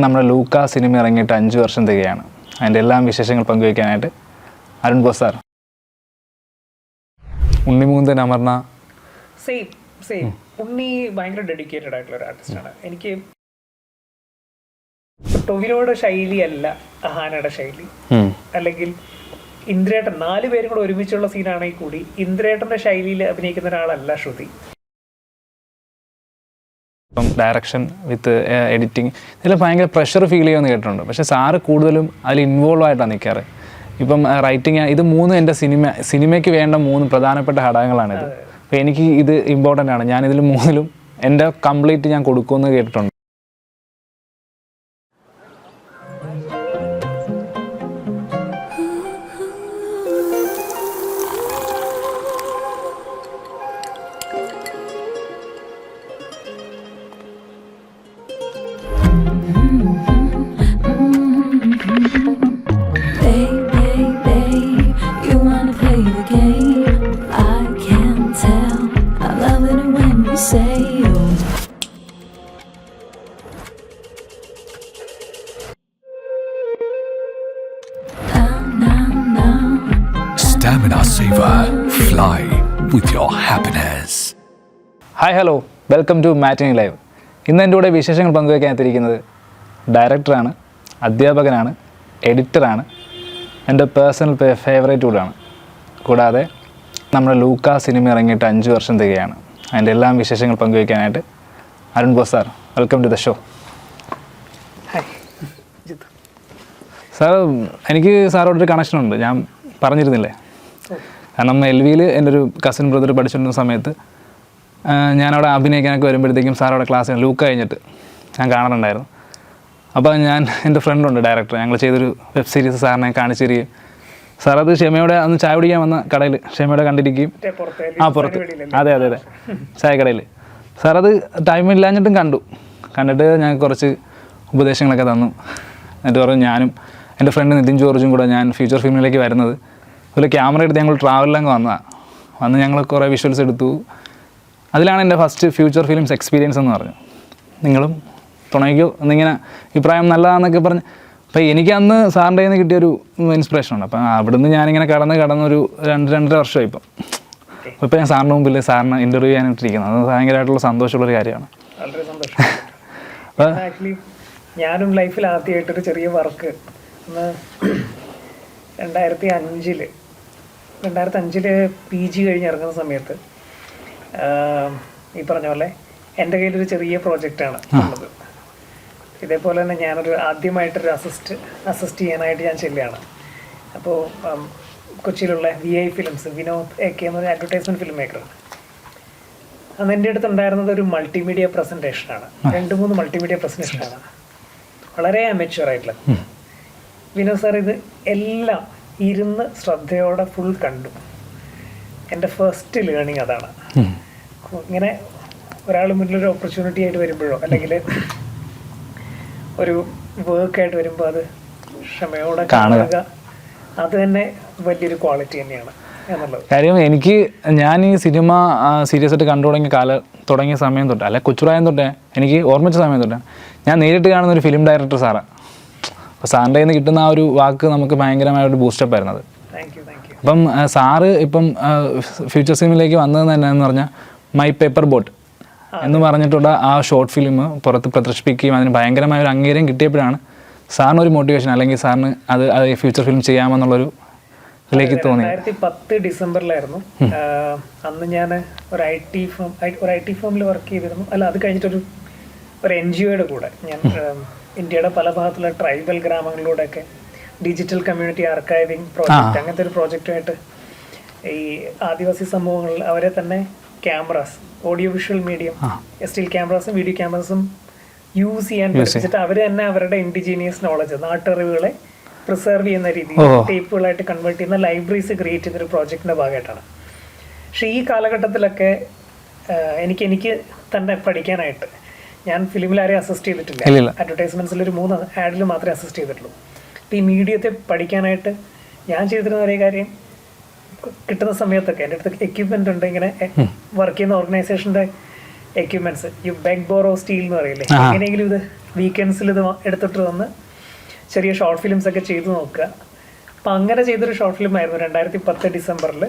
നമ്മുടെ ലൂക്ക സിനിമ ഇറങ്ങിയിട്ട് 5 വർഷം തികയാണ്. അതിൻ്റെ എല്ലാ വിശേഷങ്ങൾ പങ്കുവയ്ക്കാനായിട്ട് അരുൺ ബോസ് സാർ. ഉണ്ണിമൂന്തൻ അമർന സെയിം ഉണ്ണി ഭയങ്കര ഡെഡിക്കേറ്റഡ് ആയിട്ടുള്ള ഒരു ആർട്ടിസ്റ്റാണ്. എനിക്ക് ടൊവിനോയുടെ ശൈലിയല്ല അഹാനയുടെ ശൈലി, അല്ലെങ്കിൽ ഇന്ദ്രേട്ടൻ 4 പേരും കൂടെ ഒരുമിച്ചുള്ള സീനാണെങ്കിൽ കൂടി ഇന്ദ്രേട്ടന്റെ ശൈലിയിൽ അഭിനയിക്കുന്ന ഒരാളല്ല ശ്രുതി. ഇപ്പം ഡയറക്ഷൻ വിത്ത് എഡിറ്റിംഗ് ഇതിൽ ഭയങ്കര പ്രഷർ ഫീൽ ചെയ്യുമെന്ന് കേട്ടിട്ടുണ്ട്. പക്ഷേ സാറ് കൂടുതലും അതിൽ ഇൻവോൾവ് ആയിട്ടാണ് നിൽക്കാറ്. ഇപ്പം റൈറ്റിംഗ് ഇത് 3 എൻ്റെ സിനിമയ്ക്ക് വേണ്ട 3 പ്രധാനപ്പെട്ട ഘടകങ്ങളാണിത്. അപ്പോൾ എനിക്ക് ഇത് ഇമ്പോർട്ടൻ്റ് ആണ്. ഞാനിതിൽ 3ലും എൻ്റെ കംപ്ലീറ്റ് ഞാൻ കൊടുക്കുമെന്ന് കേട്ടിട്ടുണ്ട്. Stamina Saver. Fly with your happiness. Hi hello, welcome to matinee live. ഇന്ന് എൻ്റെ കൂടെ വിശേഷങ്ങൾ പങ്കുവയ്ക്കാൻ എത്തിയിരിക്കുന്നത് ഡയറക്ടറാണ്, അധ്യാപകനാണ്, എഡിറ്ററാണ്, എൻ്റെ പേഴ്സണൽ ഫേവറേറ്റ് കൂടാണ്. കൂടാതെ നമ്മുടെ ലൂക്ക സിനിമ ഇറങ്ങിയിട്ട് 5 വർഷം തികയാണ്. അതിൻ്റെ എല്ലാ വിശേഷങ്ങൾ പങ്കുവയ്ക്കാനായിട്ട് Arun Bose sir. Welcome to the show. Sir, എനിക്ക് സാറോടൊരു കണക്ഷനുണ്ട്, ഞാൻ പറഞ്ഞിരുന്നില്ലേ? കാരണം LVയിൽ എൻ്റെ ഒരു കസിൻ ബ്രദർ പഠിച്ചുകൊണ്ടിരുന്ന സമയത്ത് ഞാനവിടെ അഭിനയിക്കാനൊക്കെ വരുമ്പോഴത്തേക്കും സാറവിടെ ക്ലാസ്സിന് ലൂക്ക കഴിഞ്ഞിട്ട് ഞാൻ കാണാറുണ്ടായിരുന്നു. അപ്പോൾ എൻ്റെ ഫ്രണ്ടുണ്ട് ഡയറക്ടർ, ഞങ്ങൾ ചെയ്തൊരു വെബ് സീരീസ് സാറിനെ കാണിച്ചു തരികയും സാർ അത് ക്ഷമയോടെ അന്ന് ചായ കുടിക്കാൻ വന്ന കടയിൽ ക്ഷമയോടെ കണ്ടിരിക്കുകയും പുറത്ത് അതെ ചായക്കടയിൽ സാർ അത് ടൈമില്ലാഞ്ഞിട്ടും കണ്ടിട്ട് ഞങ്ങൾക്ക് കുറച്ച് ഉപദേശങ്ങളൊക്കെ തന്നു. എന്നിട്ട് പറഞ്ഞു ഞാനും എൻ്റെ ഫ്രണ്ട് നിതിൻ ജോർജും കൂടെ ഞാൻ ഫ്യൂച്ചർ ഫിലിമിലേക്ക് വരുന്നത് അതുപോലെ ക്യാമറ എടുത്ത് ഞങ്ങൾ ട്രാവലിലങ്ങ് വന്ന് ഞങ്ങൾ കുറേ വിഷ്വൽസ് എടുത്തു. അതിലാണ് എൻ്റെ ഫസ്റ്റ് ഫ്യൂച്ചർ ഫിലിംസ് എക്സ്പീരിയൻസ് എന്ന് പറഞ്ഞു. നിങ്ങളും തുണയ്ക്കോ എന്നിങ്ങനെ അഭിപ്രായം നല്ലതാണെന്നൊക്കെ പറഞ്ഞ്. അപ്പോൾ എനിക്ക് അന്ന് സാറിൻ്റെ കയ്യിൽ നിന്ന് കിട്ടിയൊരു ഇൻസ്പിറേഷനുണ്ട്. അപ്പം അവിടുന്ന് ഞാനിങ്ങനെ കടന്നൊരു 2-2.5 വർഷമായി ഇപ്പോൾ ഞാൻ സാറിൻ്റെ മുമ്പിൽ സാറിന് ഇൻ്റർവ്യൂ ചെയ്യാനായിട്ടിരിക്കുന്നത്. അത് ഭയങ്കരമായിട്ടുള്ള സന്തോഷമുള്ളൊരു കാര്യമാണ്. വളരെ സന്തോഷം. ആക്ച്വലി ഞാനും ലൈഫിൽ ആദ്യമായിട്ടൊരു ചെറിയ വർക്ക് 2005 PG കഴിഞ്ഞ് ഇറങ്ങുന്ന സമയത്ത് ഈ പറഞ്ഞ പോലെ എൻ്റെ കയ്യിലൊരു ചെറിയ പ്രോജക്റ്റാണ് ഉള്ളത്. ഇതേപോലെ തന്നെ ഞാനൊരു ആദ്യമായിട്ടൊരു അസിസ്റ്റ് ചെയ്യാനായിട്ട് ഞാൻ ചെല്ലുകയാണ്. അപ്പോൾ കൊച്ചിയിലുള്ള VI ഫിലിംസ് വിനോദ് AK എന്നൊരു അഡ്വർടൈസ്മെൻറ്റ് ഫിലിം മേക്കറാണ്. അന്ന് എൻ്റെ അടുത്ത് ഉണ്ടായിരുന്നത് ഒരു മൾട്ടിമീഡിയ പ്രസൻറ്റേഷനാണ്. 2-3 മൾട്ടിമീഡിയ പ്രസൻറ്റേഷനാണ്, വളരെ അമേച്വർ ആയിട്ടുള്ള. വിനോദ് സാർ ഇത് എല്ലാം ഇരുന്ന് ശ്രദ്ധയോടെ ഫുൾ കണ്ടു. എൻ്റെ ഫസ്റ്റ് ലേണിംഗ് അതാണ്. ഇങ്ങനെ ഒരാൾ മുന്നിലൊരു ഓപ്പർച്യൂണിറ്റി ആയിട്ട് വരുമ്പോഴോ അല്ലെങ്കിൽ ഒരു വർക്കായിട്ട് വരുമ്പോൾ അത് ക്ഷമയോടെ കാണുക, അത് തന്നെ വലിയൊരു ക്വാളിറ്റി തന്നെയാണ് എന്നുള്ളത്. കാര്യം ഞാൻ ഈ സിനിമ സീരിയസ് ആയിട്ട് കണ്ടു തുടങ്ങിയ സമയം തൊട്ട്, അല്ലെ കൊച്ചുറായം തൊട്ടേ എനിക്ക് ഓർമ്മിച്ച സമയം തൊട്ടേ ഞാൻ നേരിട്ട് കാണുന്ന ഒരു ഫിലിം ഡയറക്ടർ സാറാണ്. അപ്പോൾ സാറിൻ്റെ കയ്യിൽ നിന്ന് കിട്ടുന്ന ആ ഒരു വാക്ക് നമുക്ക് ഭയങ്കരമായൊരു ബൂസ്റ്റപ്പ് ആയിരുന്നത്. അപ്പം സാറ് ഇപ്പം ഫ്യൂച്ചർ സിനിമയിലേക്ക് വന്നത് തന്നെയെന്ന് പറഞ്ഞാൽ മൈ പേപ്പർ ബോട്ട് എന്ന് പറഞ്ഞിട്ടുള്ള ആ ഷോർട്ട് ഫിലിം പുറത്ത് പ്രദർശിപ്പിക്കുകയും അതിന് ഭയങ്കരമായ ഒരു അംഗീകാരം കിട്ടിയപ്പോഴാണ് സാറിന് ഒരു മോട്ടിവേഷൻ, അല്ലെങ്കിൽ സാറിന് അത് ഫ്യൂച്ചർ ഫിലിം ചെയ്യാമെന്നുള്ളൊരു ഇതിലേക്ക് തോന്നി. 2010 ഡിസംബറിലായിരുന്നു. അന്ന് ഞാൻ ഒരു IT ഫേമിൽ വർക്ക് ചെയ്തിരുന്നു. അല്ല, അത് കഴിഞ്ഞിട്ടൊരു NGOയുടെ കൂടെ ഞാൻ ഇന്ത്യയുടെ പല ഭാഗത്തുള്ള ട്രൈബൽ ഗ്രാമങ്ങളിലൂടെയൊക്കെ ഡിജിറ്റൽ കമ്മ്യൂണിറ്റി ആർക്കൈവിംഗ് പ്രോജക്റ്റ്, അങ്ങനത്തെ ഒരു പ്രോജക്റ്റുമായിട്ട് ഈ ആദിവാസി സമൂഹങ്ങളിൽ അവരെ തന്നെ cameras, audio visual medium, still ക്യാമറാസും വീഡിയോ ക്യാമറാസും യൂസ് ചെയ്യാൻ പഠിപ്പിച്ചിട്ട് അവർ തന്നെ അവരുടെ ഇൻഡിജീനിയസ് നോളജ്, നാട്ടറിവുകളെ പ്രിസർവ് ചെയ്യുന്ന രീതിയിൽ ടേപ്പുകളായിട്ട് കൺവേർട്ട് ചെയ്യുന്ന ലൈബ്രറീസ് ക്രിയേറ്റ് ചെയ്യുന്നൊരു പ്രോജക്റ്റിൻ്റെ ഭാഗമായിട്ടാണ്. പക്ഷേ ഈ കാലഘട്ടത്തിലൊക്കെ എനിക്ക് തന്നെ പഠിക്കാനായിട്ട്, ഞാൻ ഫിലിമിൽ ആരെയും അസിസ്റ്റ് ചെയ്തിട്ടില്ല, അഡ്വർടൈസ്മെന്റ്സിൽ ഒരു 3 ആഡിൽ മാത്രമേ അസിസ്റ്റ് ചെയ്തിട്ടുള്ളൂ. അപ്പോൾ ഈ മീഡിയത്തെ പഠിക്കാനായിട്ട് ഞാൻ ചെയ്തിരുന്ന ഒരേ കാര്യം, കിട്ടുന്ന സമയത്തൊക്കെ എൻ്റെ അടുത്ത് എക്യുപ്മെൻ്റ് ഉണ്ട്, ഇങ്ങനെ വർക്ക് ചെയ്യുന്ന ഓർഗനൈസേഷൻ്റെ equipments you beg borrow steal എന്ന് പറയില്ലേ, എങ്ങനെയെങ്കിലും ഇത് വീക്കെൻഡ്സിൽ ഇത് എടുത്തിട്ട് വന്ന് ചെറിയ ഷോർട്ട് ഫിലിംസ് ഒക്കെ ചെയ്തു നോക്കുക. അപ്പം അങ്ങനെ ചെയ്തൊരു ഷോർട്ട് ഫിലിം ആയിരുന്നു 2010 ഡിസംബറിൽ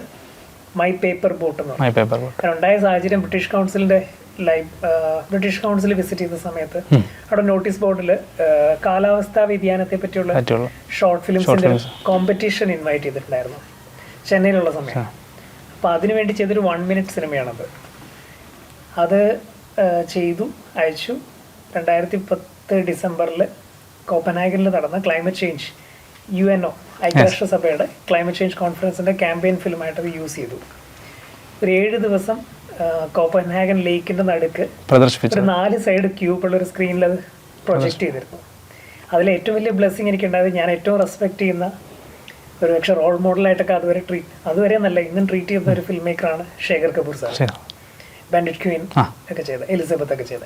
മൈ പേപ്പർ ബോട്ട് എന്ന് പറഞ്ഞു. ഉണ്ടായ സാഹചര്യം ബ്രിട്ടീഷ് കൗൺസിൽ വിസിറ്റ് ചെയ്ത സമയത്ത് അവിടെ നോട്ടീസ് ബോർഡിൽ കാലാവസ്ഥാ വ്യതിയാനത്തെ പറ്റിയുള്ള ഷോർട്ട് ഫിലിംസിന്റെ കോമ്പറ്റീഷൻ ഇൻവൈറ്റ് ചെയ്തിട്ടുണ്ടായിരുന്നു ചെന്നൈയിലുള്ള സമയം. അപ്പോൾ അതിനുവേണ്ടി ചെയ്തൊരു 1 മിനിറ്റ് സിനിമയാണത്. അത് ചെയ്തു അയച്ചു. 2010 ഡിസംബറിൽ കോപ്പൻഹാഗനിൽ നടന്ന ക്ലൈമറ്റ് ചേഞ്ച് UNO ഐക്യരാഷ്ട്രസഭയുടെ ക്ലൈമറ്റ് ചേഞ്ച് കോൺഫറൻസിന്റെ ക്യാമ്പയിൻ ഫിലിമായിട്ട് അത് യൂസ് ചെയ്തു. ഒരു 7 ദിവസം കോപ്പൻഹാഗൻ ലേക്കിന്റെ നടുക്ക് ഒരു 4 സൈഡ് ക്യൂബുള്ള ഒരു സ്ക്രീനിൽ അത് പ്രൊജക്റ്റ് ചെയ്തിരുന്നു. അതിൽ ഏറ്റവും വലിയ ബ്ലെസ്സിങ് എനിക്കുണ്ടായത് ഞാൻ ഏറ്റവും റെസ്പെക്ട് ചെയ്യുന്ന ഒരു പക്ഷേ റോൾ മോഡലായിട്ടൊക്കെ അതുവരെ നല്ല ഇന്നും ട്രീറ്റ് ചെയ്യുന്ന ഒരു ഫിലിം മേക്കറാണ് Shekhar Kapur sir. Bandit Queen ഒക്കെ ചെയ്ത, എലിസബത്ത് ഒക്കെ ചെയ്ത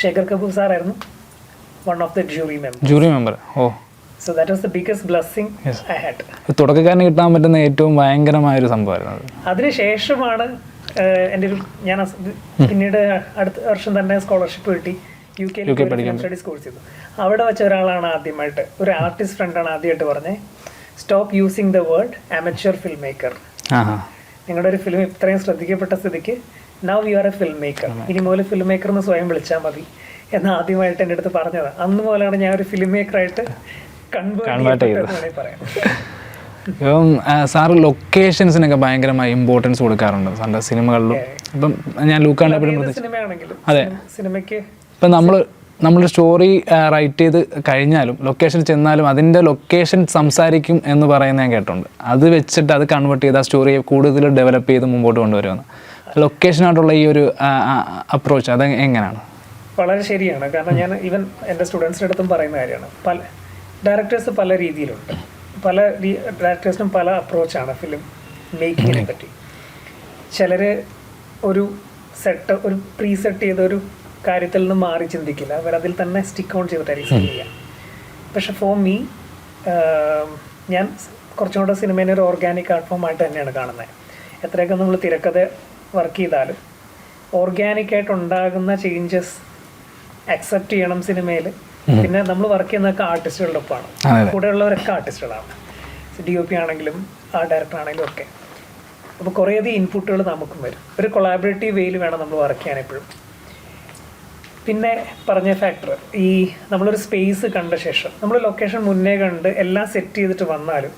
ശേഖർ കപൂർ സാറായിരുന്നു one of the jury member. So that was the biggest blessing I had. തുടക്കക്കാരന് കിട്ടാൻ പറ്റുന്ന ഏറ്റവും ഭയങ്കരമായ ഒരു സംഭവമായിരുന്നു. അതിനുശേഷമാണ് എൻ്റെ ഞാൻ പിന്നീട് അടുത്ത വർഷം തന്നെ സ്കോളർഷിപ്പ് കിട്ടി UK സ്റ്റഡീസ് കോഴ്സ് ചെയ്തു. അവിടെ വെച്ച ഒരാളാണ് ആദ്യമായിട്ട്, ഒരു ആർട്ടിസ്റ്റ് ഫ്രണ്ടാണ് ആദ്യമായിട്ട് പറഞ്ഞത്, stop using the word amateur film maker. നിങ്ങളുടെ ഒരു ഫിലിം ഇത്രയും ശ്രദ്ധിക്കപ്പെട്ട സ്ഥിതിക്ക് now you are A film maker, ഇനി മുതൽ ഫിലിം മേക്കർ എന്ന് സ്വയം വിളിച്ചാൽ മതി എന്ന് ആദ്യമായിട്ട് എൻ്റെ അടുത്ത് പറഞ്ഞത്. അന്ന് മുതലാണ് ഞാൻ ഒരു ഫിലിം മേക്കറായിട്ട് കൺവേർട്ട് ചെയ്തത് പറയാം. ഇപ്പം സാറ് ലൊക്കേഷൻസിനൊക്കെ ഭയങ്കരമായി ഇമ്പോർട്ടൻസ് കൊടുക്കാറുണ്ട് സാറിൻ്റെ സിനിമകളിലും. ഇപ്പം ഞാൻ ലൂക്ക കണ്ടപ്പോഴും സിനിമയാണെങ്കിലും അതെ സിനിമയ്ക്ക് ഇപ്പം നമ്മൾ സ്റ്റോറി റൈറ്റ് ചെയ്ത് കഴിഞ്ഞാലും ലൊക്കേഷൻ ചെന്നാലും അതിൻ്റെ ലൊക്കേഷൻ സംസാരിക്കും എന്ന് പറയുന്നത് ഞാൻ കേട്ടിട്ടുണ്ട്. അത് വെച്ചിട്ട് അത് കൺവേർട്ട് ചെയ്ത് ആ സ്റ്റോറിയെ കൂടുതൽ ഡെവലപ്പ് ചെയ്ത് മുമ്പോട്ട് കൊണ്ടുവരുമെന്ന്. ലൊക്കേഷനായിട്ടുള്ള ഈ ഒരു അപ്രോച്ച് അത് എങ്ങനെയാണ്? വളരെ ശരിയാണ്. കാരണം ഞാൻ ഈവൻ എൻ്റെ സ്റ്റുഡൻസിൻ്റെ അടുത്തും പറയുന്ന കാര്യമാണ്, പല ഡയറക്ടേഴ്സ് പല രീതിയിലുണ്ട്, പല ഡയറക്ടേഴ്സിനും പല അപ്രോച്ചാണ് ഫിലിം മേക്കിങ്ങിനെ പറ്റി. ചിലർ ഒരു പ്രീ സെറ്റ് ചെയ്ത ഒരു കാര്യത്തിൽ നിന്ന് മാറി ചിന്തിക്കില്ല, അവരതിൽ തന്നെ സ്റ്റിക്ക് ഓൺ ചെയ്തിട്ടായിരിക്കും ചെയ്യുക. പക്ഷെ ഫോർ മീ ഞാൻ കുറച്ചും കൂടെ സിനിമേനെ ഒരു ഓർഗാനിക് ആർട്ട് ഫോം ആയിട്ട് തന്നെയാണ് കാണുന്നത്. എത്രയൊക്കെ നമ്മൾ തിരക്കഥ വർക്ക് ചെയ്താലും ഓർഗാനിക്കായിട്ട് ഉണ്ടാകുന്ന ചേഞ്ചസ് അക്സെപ്റ്റ് ചെയ്യണം സിനിമയിൽ. പിന്നെ നമ്മൾ വർക്ക് ചെയ്യുന്നതൊക്കെ ആർട്ടിസ്റ്റുകളുടെ ഒപ്പമാണ്, കൂടെയുള്ളവരൊക്കെ ആർട്ടിസ്റ്റുകളാണ്, DOP ആണെങ്കിലും ആർട്ട് ഡയറക്ടർ ആണെങ്കിലും ഒക്കെ. അപ്പോൾ കുറേയധികം ഇൻപുട്ടുകൾ നമുക്കും വരും. ഒരു കൊളാബറേറ്റീവ് വേയിൽ വേണം നമ്മൾ വർക്ക് ചെയ്യാൻ എപ്പോഴും. പിന്നെ പറഞ്ഞ ഫാക്ടർ, ഈ നമ്മളൊരു സ്പേസ് കണ്ട ശേഷം നമ്മൾ ലൊക്കേഷൻ മുന്നേ കണ്ട് എല്ലാം സെറ്റ് ചെയ്തിട്ട് വന്നാലും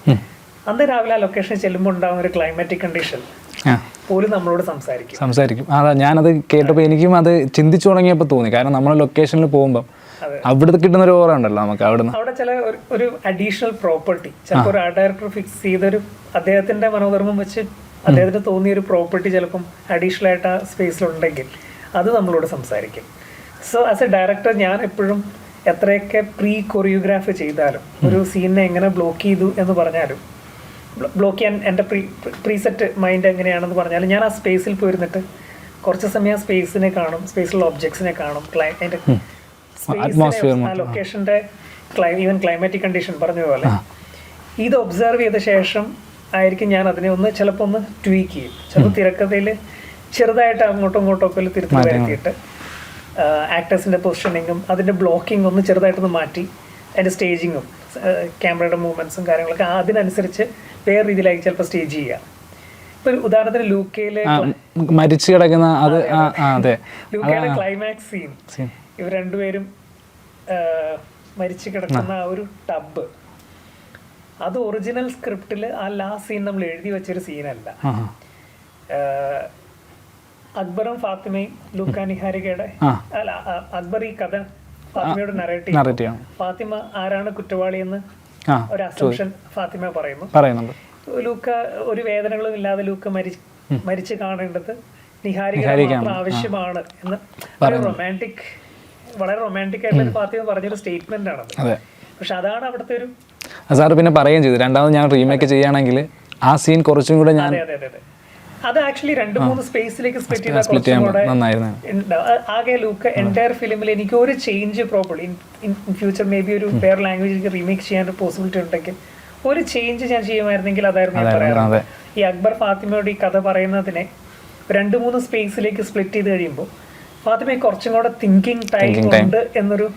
അന്ന് രാവിലെ ആ ലൊക്കേഷനിൽ ചെല്ലുമ്പോൾ ഉണ്ടാകുന്ന ഒരു ക്ലൈമാറ്റിക് കണ്ടീഷൻ പോലും നമ്മളോട് സംസാരിക്കും. അതാ ഞാനത് കേട്ടപ്പോൾ എനിക്കും അത് ചിന്തിച്ചു തുടങ്ങിയപ്പോൾ തോന്നി. കാരണം നമ്മൾ ലൊക്കേഷനിൽ പോകുമ്പോൾ അവിടുത്തെ കിട്ടുന്ന ഒരു ഓറ ഉണ്ടല്ലോ നമുക്ക് അവിടെ ചില ഒരു അഡീഷണൽ പ്രോപ്പർട്ടി, ചിലപ്പോൾ ഒരു ആർട്ട് ഡയറക്ടർ ഫിക്സ് ചെയ്തൊരു അദ്ദേഹത്തിന്റെ മനോധർമ്മം വെച്ച് അദ്ദേഹത്തിന് തോന്നിയ ഒരു പ്രോപ്പർട്ടി ചിലപ്പം അഡീഷണൽ ആയിട്ട് ആ സ്പേസിലുണ്ടെങ്കിൽ അത് നമ്മളോട് സംസാരിക്കും. സോ ആസ് എ ഡയറക്ടർ ഞാൻ എപ്പോഴും എത്രയൊക്കെ പ്രീ കൊറിയോഗ്രാഫ് ചെയ്താലും ഒരു സീനിനെ എങ്ങനെ ബ്ലോക്ക് ചെയ്തു എന്ന് പറഞ്ഞാലും, ബ്ലോക്ക് ചെയ്യാൻ എൻ്റെ പ്രീസെറ്റ് മൈൻഡ് എങ്ങനെയാണെന്ന് പറഞ്ഞാലും ഞാൻ ആ സ്പേസിൽ പോയിരുന്നിട്ട് കുറച്ച് സമയം ആ സ്പേസിനെ കാണും, സ്പേസിലുള്ള ഒബ്ജക്ട്സിനെ കാണും, അതിൻ്റെ ലൊക്കേഷൻ്റെ ഈവൻ ക്ലൈമാറ്റിക് കണ്ടീഷൻ പറഞ്ഞതുപോലെ ഇത് ഒബ്സർവ് ചെയ്ത ശേഷം ആയിരിക്കും ഞാൻ അതിനെ ചിലപ്പോൾ ഒന്ന് ട്വീക്ക് ചെയ്യും. ചിലപ്പോൾ തിരക്കഥയിൽ ചെറുതായിട്ട് അങ്ങോട്ടും ഒക്കെ തിരുത്തി വരുത്തിയിട്ട് ആക്ടേഴ്സിൻ്റെ പൊസിഷനിങ്ങും അതിൻ്റെ ബ്ലോക്കിംഗ് ഒന്ന് ചെറുതായിട്ടൊന്ന് മാറ്റി അതിൻ്റെ സ്റ്റേജിങ്ങും ക്യാമറയുടെ മൂവ്മെൻറ്റ്സും കാര്യങ്ങളൊക്കെ അതിനനുസരിച്ച് വേറെ രീതിയിലായിരിക്കും ചിലപ്പോൾ സ്റ്റേജ് ചെയ്യുക. ഇപ്പൊ ഉദാഹരണത്തിന് ലൂക്കയിലെ മരിച്ചു കിടക്കുന്ന ലൂക്കയുടെ ക്ലൈമാക്സ് സീൻ, ഇവർ രണ്ടുപേരും മരിച്ചു കിടക്കുന്ന ആ ഒരു ടബ്, അത് ഒറിജിനൽ സ്ക്രിപ്റ്റിൽ ആ ലാസ്റ്റ് സീൻ നമ്മൾ എഴുതി വെച്ചൊരു സീനല്ല. അക്ബറും ഫാത്തിമയും ലൂക്ക നിഹാരികയുടെ അല്ല, അക്ബർ ഈ കഥ ഫാത്തിമയോട് നറേറ്റീവ്, ഫാത്തിമ ആരാണ് കുറ്റവാളി എന്ന് ഒരു അസംഷൻ ഫാത്തിമ പറയുന്നുണ്ട്. ലൂക്ക ഒരു വേദനകളും ഇല്ലാതെ ലൂക്ക മരിച്ചു കാണേണ്ടത് നിഹാരിക ആവശ്യമാണ് എന്ന് റൊമാൻറ്റിക്, വളരെ റൊമാൻറ്റിക് ആയിട്ടുള്ള ഫാത്തിമ പറഞ്ഞൊരു സ്റ്റേറ്റ്മെന്റ് ആണ്. പക്ഷെ അതാണ് അവിടുത്തെ ഒരു സാർ പിന്നെ പറയുകയും ചെയ്തു, രണ്ടാമത് ഞാൻ റീമേക്ക് ചെയ്യുകയാണെങ്കിൽ ആ സീൻ കുറച്ചും കൂടെ ഞാൻ അത് ആക്ച്വലി 2-3 സ്പേസിലേക്ക് സ്പ്ലിറ്റ് ചെയ്താൽ ആകെ ലൂക്ക എൻറ്റയർ ഫിലിമിൽ എനിക്ക് ഒരു change properly in future may be ഒരു വേറെ ലാംഗ്വേജിലേക്ക് റീമേക്ക് ചെയ്യാൻ പോസിബിലിറ്റി ഉണ്ടെങ്കിൽ ഒരു ചേഞ്ച് ഞാൻ ചെയ്യുമായിരുന്നെങ്കിൽ അതായിരുന്നു ഞാൻ പറയാറ്. ഈ അക്ബർ ഫാത്തിമയോട് ഈ കഥ പറയുന്നതിനെ 2-3 സ്പേസിലേക്ക് സ്പ്ലിറ്റ് ചെയ്ത് കഴിയുമ്പോൾ ഫാത്തിമ കുറച്ചും കൂടെ തിങ്കിങ് ടൈം ഉണ്ട് എന്നൊരു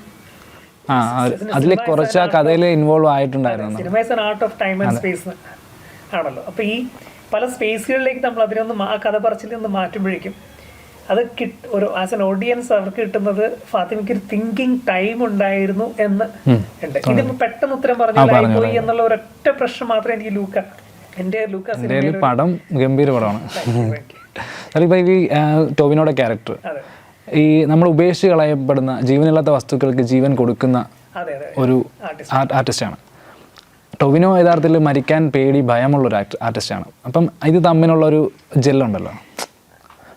അതിൽ കുറച്ച് ആ കഥയിൽ ഇൻവോൾവ് ആയിട്ടുണ്ടായിരുന്നു. Cinema is an art of time and space ആണല്ലോ. അപ്പോൾ ഈ പല സ്പേസുകളിലേക്ക് നമ്മൾ അതിനൊന്ന് ആ കഥ പറച്ചിൽ നിന്ന് മാറ്റുമ്പോഴേക്കും അത് ഒരു ആസ് എൻ ഓഡിയൻസ് അവർക്ക് കിട്ടുന്നത് ഫാത്തിമയ്ക്ക് ഒരു തിങ്കിങ് ടൈം ഉണ്ടായിരുന്നു എന്ന് ഉണ്ട്. ഇതിപ്പോ പെട്ടെന്ന് ഉത്തരം പറഞ്ഞു പോയി എന്നുള്ള ഒരൊറ്റ പ്രശ്നം മാത്രമേ എനിക്ക് ലൂക്ക പടം ഗംഭീര പടമാണ്. അതിപ്പോ ഈ ടോവിനോയുടെ ക്യാരക്ടർ ഈ നമ്മൾ ഉപേക്ഷിച്ച് കളയപ്പെടുന്ന ജീവനില്ലാത്ത വസ്തുക്കൾക്ക് ജീവൻ കൊടുക്കുന്ന ഒരു ആർട്ടിസ്റ്റാണ്. ടൊവിനോ യഥാർത്ഥത്തിൽ മരിക്കാൻ പേടി ഭയമുള്ളൊരു ആർട്ടിസ്റ്റാണ്. അപ്പം ഇത് തമ്മിലുള്ളൊരു ജെല്ലുണ്ടല്ലോ,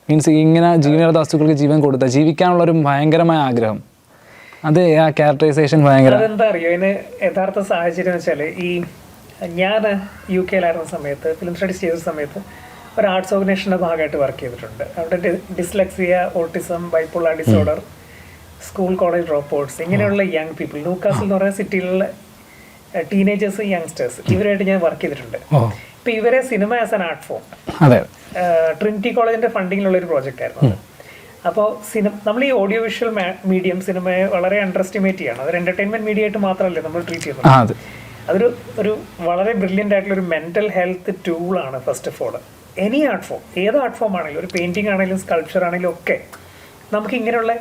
മീൻസ് ഇങ്ങനെ ജീവനില്ലാത്ത വസ്തുക്കൾക്ക് ജീവൻ കൊടുത്താൽ ജീവിക്കാനുള്ളൊരു ഭയങ്കരമായ ആഗ്രഹം, അത് ആ ക്യാരക്ടറൈസേഷൻ ഭയങ്കര. അതെന്താ അറിയോ അതിന് യഥാർത്ഥ സാഹചര്യം എന്ന് വെച്ചാൽ, ഈ ഞാൻ UK-ലായിരുന്ന സമയത്ത് ഫിലിം സ്റ്റഡീസ് ചെയ്ത സമയത്ത് ഒരു ആർട്സ് ഓർഗനൈസേഷൻ്റെ ഭാഗമായിട്ട് വർക്ക് ചെയ്തിട്ടുണ്ട്. അവിടെ dyslexia, autism, bipolar disorder, school college drop outs, ഇങ്ങനെയുള്ള യങ് പീപ്പിൾ, ലൂക്കാസിൽ എന്ന് പറയുന്ന സിറ്റിയിലുള്ള ടീനേജേഴ്സ്, യങ്സ്റ്റേഴ്സ്, ഇവരായിട്ട് ഞാൻ വർക്ക് ചെയ്തിട്ടുണ്ട്. ഇപ്പം ഇവരെ cinema as an art form Trinity കോളേജിൻ്റെ ഫണ്ടിങ്ങിലുള്ള ഒരു പ്രോജക്റ്റ് ആയിരുന്നു. അപ്പോൾ നമ്മൾ ഈ ഓഡിയോ വിഷ്വൽ മീഡിയം സിനിമയെ വളരെ അണ്ടർ എസ്റ്റിമേറ്റ് ചെയ്യണം. അതൊരു എൻ്റർടൈൻമെൻറ്റ് മീഡിയ ആയിട്ട് മാത്രമല്ലേ നമ്മൾ ട്രീറ്റ് ചെയ്യുന്നത്. അതൊരു വളരെ ബ്രില്യൻ്റ് ആയിട്ടുള്ള ഒരു മെൻ്റൽ ഹെൽത്ത് ടൂളാണ്. First of all any art form, ഏത് ആർട്ട് ഫോം ആണെങ്കിലും, ഒരു പെയിന്റിംഗ് ആണെങ്കിലും സ്കൾപ്ചർ ആണെങ്കിലും ഒക്കെ നമുക്ക് ഇങ്ങനെയുള്ള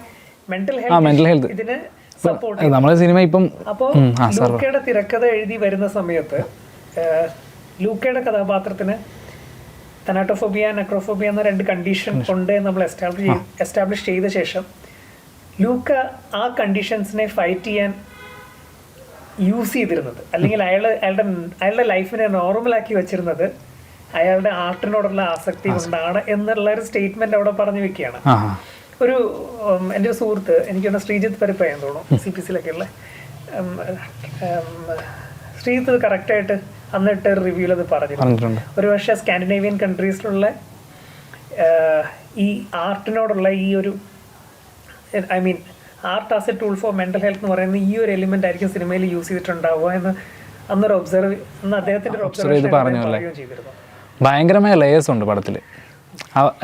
മെന്റൽ ഹെൽത്ത് ഇതിന് സപ്പോർട്ട് ചെയ്യും. അപ്പോൾ ലൂക്കയുടെ തിരക്കഥ എഴുതി വരുന്ന സമയത്ത് ലൂക്കയുടെ കഥാപാത്രത്തിന് തനാട്ടോഫോബിയ, നെക്രോഫോബിയ എന്ന 2 കണ്ടീഷൻ ഉണ്ട് നമ്മൾ എസ്റ്റാബ്ലിഷ് ചെയ്ത ശേഷം ലൂക്ക ആ കണ്ടീഷൻസിനെ ഫൈറ്റ് ചെയ്യാൻ യൂസ് ചെയ്തിരുന്നത്, അല്ലെങ്കിൽ അയാളുടെ ലൈഫിനെ നോർമലാക്കി വെച്ചിരുന്നത് അയാളുടെ ആർട്ടിനോടുള്ള ആസക്തി കൊണ്ടാണ് എന്നുള്ള ഒരു സ്റ്റേറ്റ്മെന്റ് അവിടെ പറഞ്ഞു വെക്കുകയാണ്. എൻ്റെ ഒരു സുഹൃത്ത്, എനിക്കൊന്ന് ശ്രീജിത്ത് പരിപ്പയാൻ തോന്നുന്നു, CPC-ലൊക്കെ ഉള്ള ശ്രീജിത്ത് കറക്റ്റായിട്ട് അന്നിട്ട് റിവ്യൂവിൽ അത് പറഞ്ഞിട്ടുണ്ട്. ഒരു പക്ഷേ സ്കാൻഡിനേവിയൻ കൺട്രീസിലുള്ള ഈ ആർട്ടിനോടുള്ള ഈ ഒരു art as A tool for mental health എന്ന് പറയുന്ന ഈ ഒരു എലിമെന്റ് ആയിരിക്കും സിനിമയിൽ യൂസ് ചെയ്തിട്ടുണ്ടാവുക എന്ന് അദ്ദേഹത്തിന്റെ ഒരു ഒബ്സർവേഷൻ പറയുകയും ചെയ്തിരുന്നു. ഭയങ്കരമായ ലേയേഴ്സ് ഉണ്ട് പടത്തിൽ.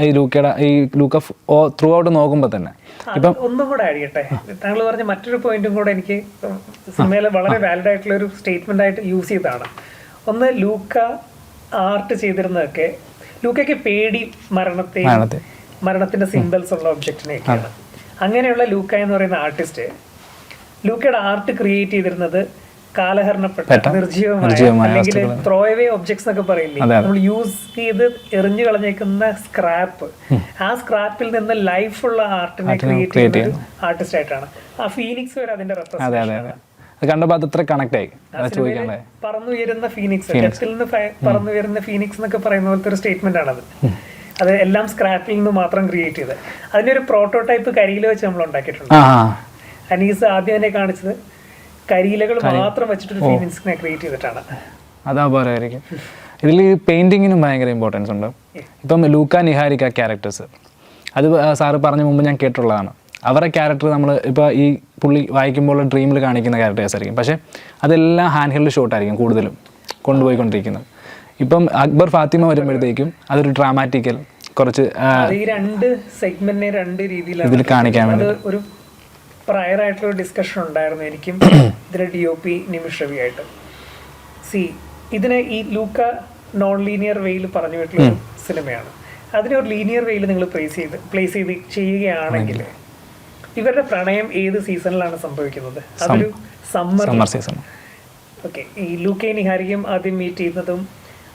ഈ ലൂക്ക ത്രൂ ഔട്ട് നോക്കുമ്പോൾ തന്നെ ഇപ്പം ഒന്നും കൂടെ ആഡ് ചെയ്യട്ടെ, താങ്കൾ പറഞ്ഞ മറ്റൊരു പോയിന്റും കൂടെ എനിക്ക് സിനിമയിൽ വളരെ വാലിഡ് ആയിട്ടുള്ള ഒരു സ്റ്റേറ്റ്മെന്റ് ആയിട്ട് യൂസ് ചെയ്തതാണ്. ഒന്ന്, ലൂക്ക ആർട്ട് ചെയ്തിരുന്നതൊക്കെ ലൂക്കയ്ക്ക് പേടി മരണത്തിന്റെ സിംബൽസ് ഉള്ള ഒബ്ജക്റ്റിനെയൊക്കെയാണ്. അങ്ങനെയുള്ള ലൂക്ക എന്ന് പറയുന്ന ആർട്ടിസ്റ്റ് ലൂക്കയുടെ ആർട്ട് ക്രിയേറ്റ് ചെയ്തിരുന്നത് കാലഹരണപ്പെട്ട നിർജീവമായ അല്ലെങ്കിൽ ത്രോ അവേ ഒബ്ജക്ട്സ് എന്നൊക്കെ പറയില്ലേ, നമ്മൾ യൂസ് ചെയ്ത് എറിഞ്ഞു കളഞ്ഞേക്കുന്ന സ്ക്രാപ്പ്, ആ സ്ക്രാപ്പിൽ നിന്ന് ലൈഫ് ഉള്ള ആർട്ടിനെ ക്രിയേറ്റ് ചെയ്യുന്ന ആർട്ടിസ്റ്റ് ആയിട്ടാണ്. ആ ഫീനിക്സ് വരെ അതിന്റെ പറന്നുയരുന്ന ഫീനിക്സ്, ഡെത്തിൽ നിന്ന് പറന്നുയരുന്ന ഫീനിക്സ് എന്നൊക്കെ പറയുന്ന പോലത്തെ ഒരു സ്റ്റേറ്റ്മെന്റ് ആണത്. അത് എല്ലാം സ്ക്രാപ്പിൽ നിന്ന് മാത്രം ക്രിയേറ്റ് ചെയ്ത് അതിന്റെ ഒരു പ്രോട്ടോടൈപ്പ് കരിയില വെച്ച് നമ്മൾ ഉണ്ടാക്കിയിട്ടുണ്ട്. അനീസ് ആദ്യം തന്നെ കാണിച്ചത് കരിയിലകൾ മാത്രം വെച്ചിട്ടൊരു ഫീനിക്സിനെ ക്രിയേറ്റ് ചെയ്തിട്ടാണ്. അതാ പോരായിരിക്കും. ഇതിൽ പെയിന്റിങ്ങിനും ഭയങ്കര ഇമ്പോർട്ടൻസ് ഉണ്ട്. ഇപ്പം ലൂക്ക, നിഹാരിക്ക ക്യാരക്ടേഴ്സ്, അത് സാറ് പറഞ്ഞ മുമ്പ് ഞാൻ കേട്ടിട്ടുള്ളതാണ്. അവരുടെ ക്യാരക്ടർ നമ്മൾ ഇപ്പോൾ ഈ പുള്ളി വായിക്കുമ്പോൾ ഡ്രീമിൽ കാണിക്കുന്ന ക്യാരക്ടേഴ്സ് ആയിരിക്കും, പക്ഷേ അതെല്ലാം ഹാൻഡ് ഹെൽഡ് ഷോട്ടായിരിക്കും കൂടുതലും കൊണ്ടുപോയിക്കൊണ്ടിരിക്കുന്നത്. ഇപ്പം അക്ബർ ഫാത്തിമ വരുമ്പോഴത്തേക്കും അതൊരു ഡ്രാമാറ്റിക്കൽ കുറച്ച് ഈ 2 സെഗ്മെന്റിനെ 2 രീതിയിലാണ് ഇതിൽ കാണിക്കാൻ വേണ്ടി ഒരു പ്രയർ ആയിട്ടുള്ള ഡിസ്കഷൻ ഉണ്ടായിരുന്നു എനിക്കും ഇതിന്റെ DOP നിമിഷ് രവി ആയിട്ട്. ഇതിനെ ഈ ലൂക്ക നോൺ ലീനിയർ വേയിൽ പറഞ്ഞു വിട്ടുള്ള സിനിമയാണ്. അതിനെ ഒരു ലീനിയർ വേയിൽ നിങ്ങൾ പ്ലേസ് ചെയ്ത് ചെയ്യുകയാണെങ്കിൽ ഇവരുടെ പ്രണയം ഏത് സീസണിലാണ് സംഭവിക്കുന്നത്? അതൊരു സമ്മർ സീസൺ. ഓക്കെ, ഈ ലൂക്കയും നിഹാരികയും ആദ്യം മീറ്റ് ചെയ്യുന്നതും